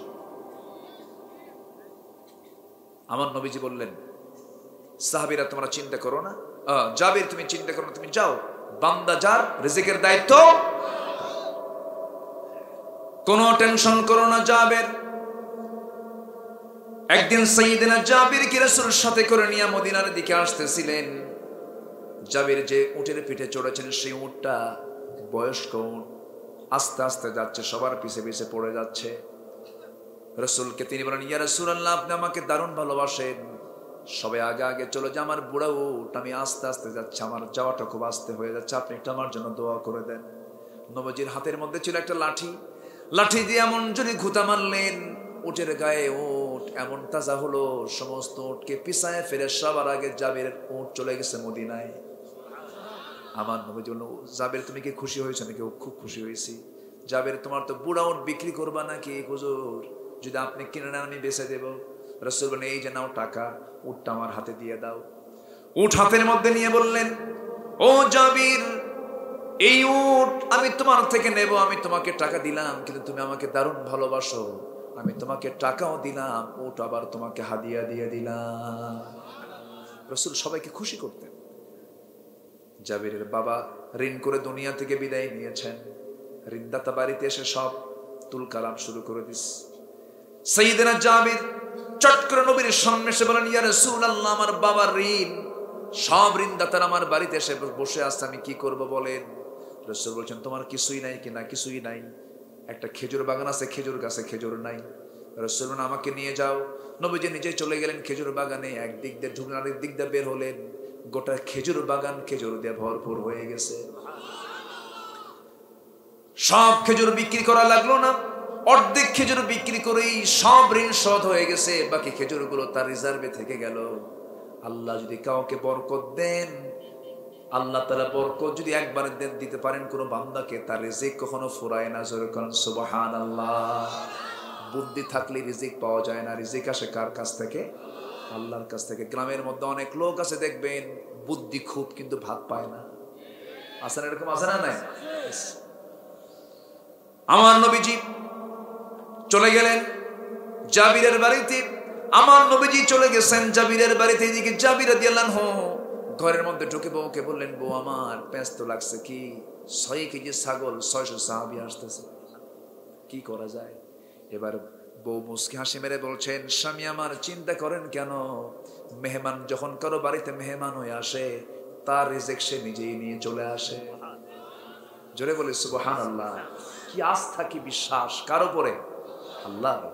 Speaker 1: আমার নবীজি বললেন, সাহাবীরা তোমরা চিন্তা করো না, জাবির তুমি চিন্তা করো না, তুমি যাও, বান্দা যার রিজিকের দায়িত্ব, কোনো টেনশন করো না জাবির। একদিন সাইয়েদনা জাবির কি রাসূল সাথে করে নিয়ে মদিনার দিকে আসতেছিলেন। জাবির যে উটের পিঠে চড়েছেন সেই উটটা বয়স্ক উট, আস্তে আস্তে যাচ্ছে, সবার পিছে পিছে পড়ে যাচ্ছে। রাসূলকে তিনি বলেন, ইয়া রাসূলুল্লাহ, আপনি আমাকে দারুণ ভালোবাসেন, সবাই আগে আগে চলে যে আমার বুড়া উট, আমি আস্তে আস্তে যাচ্ছি, আমার যাওয়াটা খুব আস্তে হয়ে যাচ্ছে, আপনি একটু আমার জন্য দোয়া করে দেন। নবীজির হাতের মধ্যে ছিল একটা লাঠি, লাঠি দিয়ে এমন যদি ঘুতা মারলেন, উটের গায়ে উট এমন তাজা হলো, সমস্ত উটকে পিছায় ফেলে সবার আগে জাবির উট চলে গেছে মদিনায়। আমার নবীজি বলল, জাবির তুমি কি খুশি হয়েছো নাকি? খুব খুশি হয়েছি। জাবির, তোমার তো বুড়া উট বিক্রি করবা নাকি? হুজুর, যদি আপনি কিনে নেন আমি বেচে দেব। রাসূল বলেন, এই যে নাও টাকা, উটটা আমার হাতে দিয়ে দাও। উট হাতের মধ্যে নিয়ে বললেন, ও জাবির, এই উট আমি তোমার থেকে নেব, আমি তোমাকে টাকা দিলাম, কিন্তু তুমি আমাকে দারুণ ভালোবাসো, আমি তোমাকে টাকাও দিলাম, উট আবার তোমাকে হাদিয়া দিয়ে দিলাম। রাসূল সবাইকে খুশি করতেন। জাবিরের বাবা ঋণ করে দুনিয়া থেকে বিদায় নিয়েছেন, ঋণদাতা বাড়িতে এসে সব তুল কালাম শুরু করে দিস। সাইয়েদনা জাবির চট করে নবীর সামনে এসে বলেন, ইয়া রাসূলুল্লাহ, আমার বাবার ঋণ, সব ঋণদাতার আমার বাড়িতে এসে বসে আছে, আমি কি করব বলেন। রাসূল বলছেন, তোমার কিছুই নাই কিনা? কিছুই নাই। একটা খেজুর বাগান আছে, খেজুর গাছে খেজুর নাই। রাসূল বলেন, আমাকে নিয়ে যাও। নবীজি নিজে চলে গেলেন খেজুর বাগানে, একদিক দিয়ে ঢুকলেন, আরেক দিক দিয়ে বের হলেন, গোটা খেজুর বাগান খেজুর দিয়ে ভরপুর হয়ে গেছে। সব খেজুর বিক্রি করা লাগলো না, অর্ধেক খেজুর বিক্রি করেই সব ঋণ শোধ হয়ে গেছে, বাকি খেজুরগুলো তার রিজার্ভে থেকে গেল। আল্লাহ যদি কাউকে বরকত দেন, আল্লাহ তাআলা বরকত যদি একবার দিতে পারেন কোন বান্দাকে, তার রিজিক কখনো ফুরায় না। জোরে বলেন সুবহানাল্লাহ। বুদ্ধি থাকলে রিজিক পাওয়া যায় না, রিজিক আসে কার কাছ থেকে? আল্লাহর কাছ থেকে। গ্রামের মধ্যে অনেক লোক আছে দেখবেন, বুদ্ধি খুব, কিন্তু ভাত পায় না। আছে না এরকম? আছে না? নাই? আমার নবীজি চলে গেলেন জাবিরের বাড়িতে। আমার নবীজি চলে গেছেন জাবিরের বাড়িতে। এদিকে জাবির রাদিয়াল্লাহু ঘরের মধ্যে ঢুকে বউকে বললেন, বউ আমার ব্যস্ত লাগছে, কি 6 কেজি ছাগল, 600 সাহাবী আসতেছে, কি করা যায়? এবার বউ মুস্কি হাসি মেরে বলছেন, স্বামী আমার, চিন্তা করেন কেন? মেহমান যখন কারো বাড়িতে মেহমান হয়ে আসে, তার রিজিক সে নিজেই নিয়ে চলে আসে। জোরে বলে সুবহানাল্লাহ। কি আস্থা, কি বিশ্বাস কার উপরে? আল্লাহর।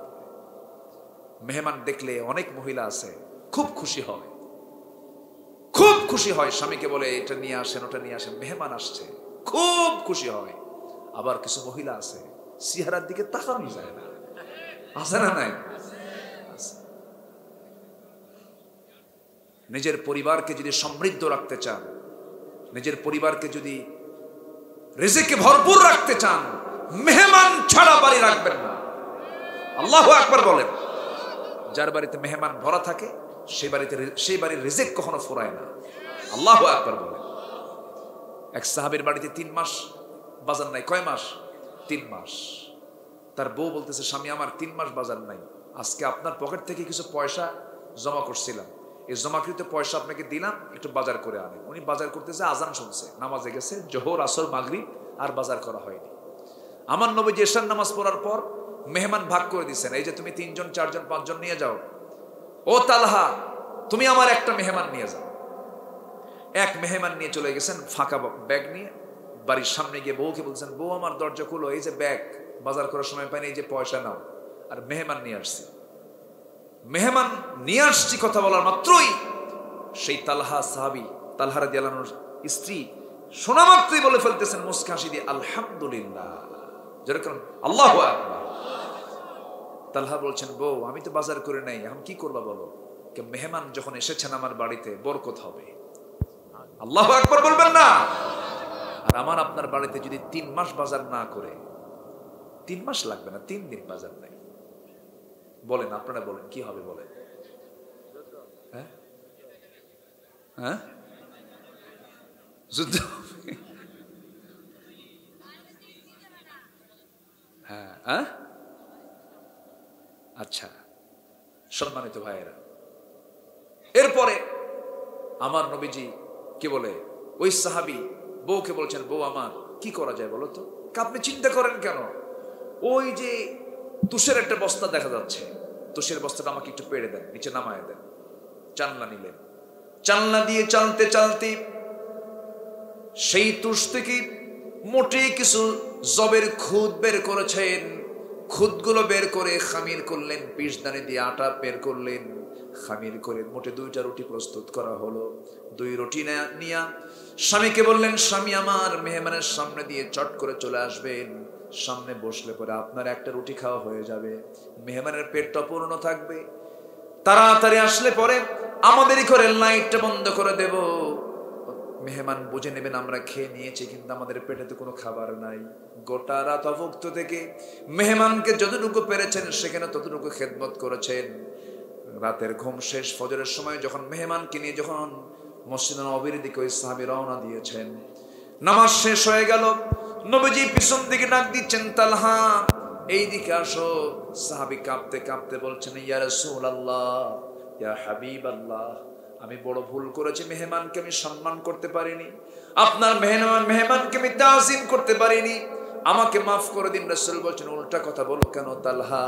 Speaker 1: মেহমান দেখলে অনেক মহিলা আছে খুব খুশি হয়, খুব খুশি হয়, স্বামীকে বলে এটা নিয়ে আসেন, ওটা নিয়ে আসেন, মেহমান আসছে, খুব খুশি হয়। আবার কিছু মহিলা আছে চেহারার দিকে তাকানো যায় না। আছে না? নাই? নিজের পরিবারকে যদি সমৃদ্ধ রাখতে চান, নিজের পরিবারকে যদি রিজিকে ভরপুর রাখতে চান, মেহমান ছাড়া বাড়ি রাখবেন না। আল্লাহু আকবার বলেন। যার বাড়িতে মেহমান ভরা থাকে, সেই বাড়ির রিজিক কখনো ফুরায় না। আল্লাহু আকবার বলেন। এক সাহাবীর বাড়িতে 3 মাস বাজার নাই। কয় মাস? 3 মাস। তার বউ বলতেছে, স্বামী আমার 3 মাস বাজার নাই, আজকে আপনার পকেট থেকে কিছু পয়সা জমা করছিলাম, এই জমাকৃত পয়সা আপনাকে দিলাম, একটু বাজার করে আনেন। উনি বাজার করতেছে, আজান শুনছে, নামাজে গেছে, জোহর আসর মাগরিব আর বাজার করা হয়নি। আমার নবীজি এশার নামাজ পড়ার পর মেহমান ভাগ করে দিচ্ছেন, এই যে তুমি 3 জন 4 জন 5 জন নিয়ে যাও, ও তালহা তুমি আমার একটা মেহমান নিয়ে যাও। এক মেহমান নিয়ে চলে গেছেন ফাঁকা ব্যাগ নিয়ে, বাড়ির সামনে গিয়ে বউকে বলছেন, বউ আমার দরজা খুলো, এই যে ব্যাগ, বাজার করার সময় পাইনি, এই যে পয়সা নাও, আর মেহমান নিয়ে আসছি। মেহমান নিয়ে আসছি কথা বলার মাত্রই সেই তালহা সাহাবী, তালহা রাদিয়াল্লাহু আনহুর স্ত্রী শোনা মাত্রই বলে ফেলতেছেন মুস্কি হাসি দিয়ে, আলহামদুলিল্লাহ। যেরকম আল্লাহু আকবার। তালহা বলছেন, বউ আমি তো বাজার করে নাই, এখন কি করবা বলো? কে মেহমান যখন এসেছেন আমার বাড়িতে, বরকত হবে। আল্লাহু আকবার বলবেন না? আর আমার আপনার বাড়িতে যদি 3 মাস বাজার না করে, 3 মাস লাগবে না, 3 দিন বাজার নাই, বলেন আপনারা, বলেন কি হবে? বলেন। হ্যাঁ হ্যাঁ, যুদ্ধ হবে। হ্যাঁ হ্যাঁ, আচ্ছা। সম্মানিত ভাইয়েরা, এরপরে আমার নবীজি কি বলে, ওই সাহাবী বউকে বলছেন, বউ আমার কি করা যায় বলো তো? আপনি চিন্তা করেন কেন? ওই যে তুষের একটা বস্তা দেখা যাচ্ছে, তুষের বস্তাটা আমাকে একটু পেড়ে দেন, নিচে নামায় দেন। জানলা নিলেন, জানলা দিয়ে চালতে চালতে সেই তুষ থেকে মোটে কিছু জবের খুদ বের করেছেন। খুদগুলো বের করে খামির করলেন, পিসদানি দিয়ে আটা বের করলেন, খামির করে মোটে 2টা রুটি প্রস্তুত করা হলো। 2 রুটি নিয়ে স্বামীকে বললেন, স্বামী আমার মেহমানের সামনে দিয়ে চট করে চলে আসবেন, সামনে বসলে পরে আপনার একটা রুটি খাওয়া হয়ে যাবে, মেহমানের পেটটা পূর্ণ থাকবে। তাড়াতাড়ি আসলে পরে আমাদেরই করে লাইটটা বন্ধ করে দেব, মেহমান বুঝে নেবেন আমরা খেয়ে নিয়েছি, কিন্তু আমাদের পেটে তো কোনো খাবার নাই। গোটা রাত অভুক্ত থেকে মেহমানকে যতটুকু পেরেছেন সেখানে ততটুকু খেদমত করেছেন। রাতের ঘুম শেষ, ফজরের সময় যখন মেহমানকে নিয়ে যখন মসজিদে নববীর দিকে ওই সাহাবী রওনা দিয়েছেন, নামাজ শেষ হয়ে গেল, নবীজি পিছন দিকে ডাক দিচ্ছেন, তালহা এই দিকে আসো। সাহাবী কাঁপতে কাঁপতে বলছেন, ইয়া রাসূলুল্লাহ, ইয়া হাবিবাল্লাহ, আমি বড় ভুল করেছি, মেহমানকে আমি সম্মান করতে পারিনি, আপনার মেহমানকে আমি তাজিম করতে পারিনি, আমাকে মাফ করে দিন। রাসূল বলছেন, উল্টা কথা বলো কেন তালহা?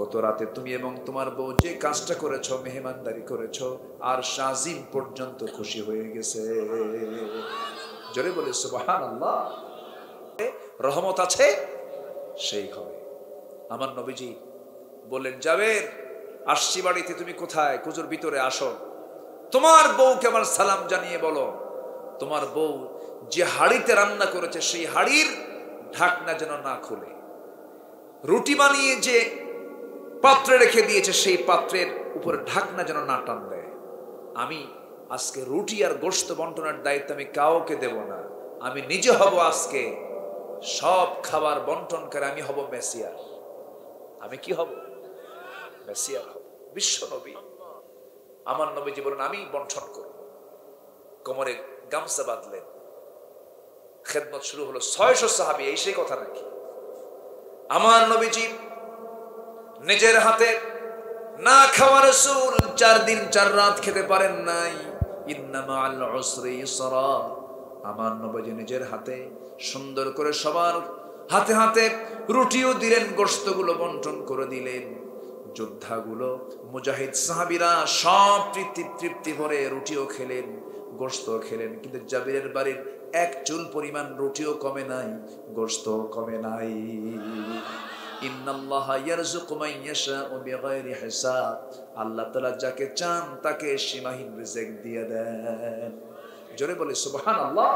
Speaker 1: গত রাতে তুমি এবং তোমার বউ যে কাজটা করেছো, মেহমানদারি করেছো, আর শাজিম পর্যন্ত খুশি হয়ে গেছে। জোরে বলে সুবহানাল্লাহ। রহমত আছে সেই হবে। আমার নবীজি বললেন, জাবের আসছি বাড়িতে, তুমি কোথায়? কুজুর ভিতরে আসো, তোমার বউকে আমার সালাম জানিয়ে বলো, তোমার বউ যে হাড়িতে রান্না করেছে সেই হাড়ির ঢাকনা যেন না খুলে, রুটি বানিয়ে যে পাত্রে রেখে দিয়েছে সেই পাত্রের উপরে ঢাকনা যেন না টান দেয়। আমি আজকে রুটি আর গোশত বন্টনের দায়িত্ব আমি কাউকে দেব না, আমি নিজে হব আজকে সব খাবার বন্টন করে, আমি হব মেসিয়ার। আমি কি হব? মেসিয়ার হব, বিশ্ব নবী। আমার নবীজি বলেন, আমি বন্টন করব। কোমরে গামছা বাঁধলেন, খেদমত শুরু হলো। 600 সাহাবী, এই সেই কথা নাকি? আমার নবীজি নিজের হাতে না খাওয়া রাসূল 4 দিন 4 রাত খেতে পারেন নাই। ইন্না মাআল উসরি ইসরা। আমার নবীজি নিজের হাতে সুন্দর করে সবার হাতে হাতে রুটিও দিলেন, গোশতগুলো বন্টন করে দিলেন। যোদ্ধাগুলো, মুজাহিদ সাহাবীরা সব তৃপ্তি ভরে রুটিও খেলেন, গোশত খেলেন, কিন্তু জাবিরের বাড়ির 1 চুল পরিমাণ রুটিও কমে নাই, গোশত কমে নাই। ইন্নাল্লাহা ইয়ারযুকু মান ইয়াশাউ বিগাইরি হিসাব। আল্লাহ তাআলা যাকে চান তাকে সীমাহীন রিজিক দিয়ে দেন। জোরে বলে সুবহানাল্লাহ।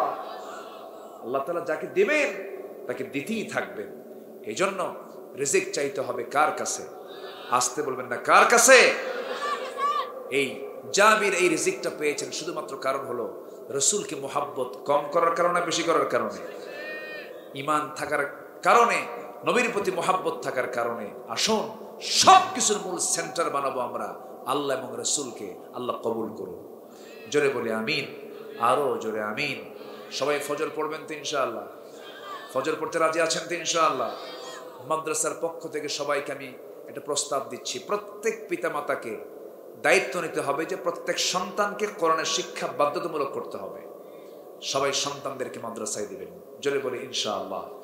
Speaker 1: আল্লাহ তাআলা যাকে দিবেন তাকে দিতেই থাকবেন। এইজন্য রিজিক চাইতে হবে কার কাছে? আসতে বলবেন না, কার কাছে? এই জাবির এই রিজিকটা পেয়েছেন শুধুমাত্র কারণ হলো রাসূলকে মুহাব্বত কম করার কারণে, বেশি করার কারণে, ঈমান থাকার কারণে, নবীর প্রতি মুহাব্বত থাকার কারণে। আসুন সবকিছুর মূল সেন্টার বানাবো আমরা আল্লাহ এবং রাসূলকে। আল্লাহ কবুল করুন। জোরে বলি আমিন, আরো জোরে আমিন। সবাই ফজর পড়বেন তো ইনশাআল্লাহ? ফজর পড়তে রাজি আছেন তো ইনশাআল্লাহ? মাদ্রাসার পক্ষ থেকে সবাইকে আমি একটা প্রস্তাব দিচ্ছি, প্রত্যেক পিতামাতাকে দায়িত্ব নিতে হবে যে প্রত্যেক সন্তানকে কোরআনের শিক্ষা বাধ্যতামূলক করতে হবে। সবাই সন্তানদেরকে মাদ্রাসায় দিবেন। জোরে বলি ইনশাআল্লাহ।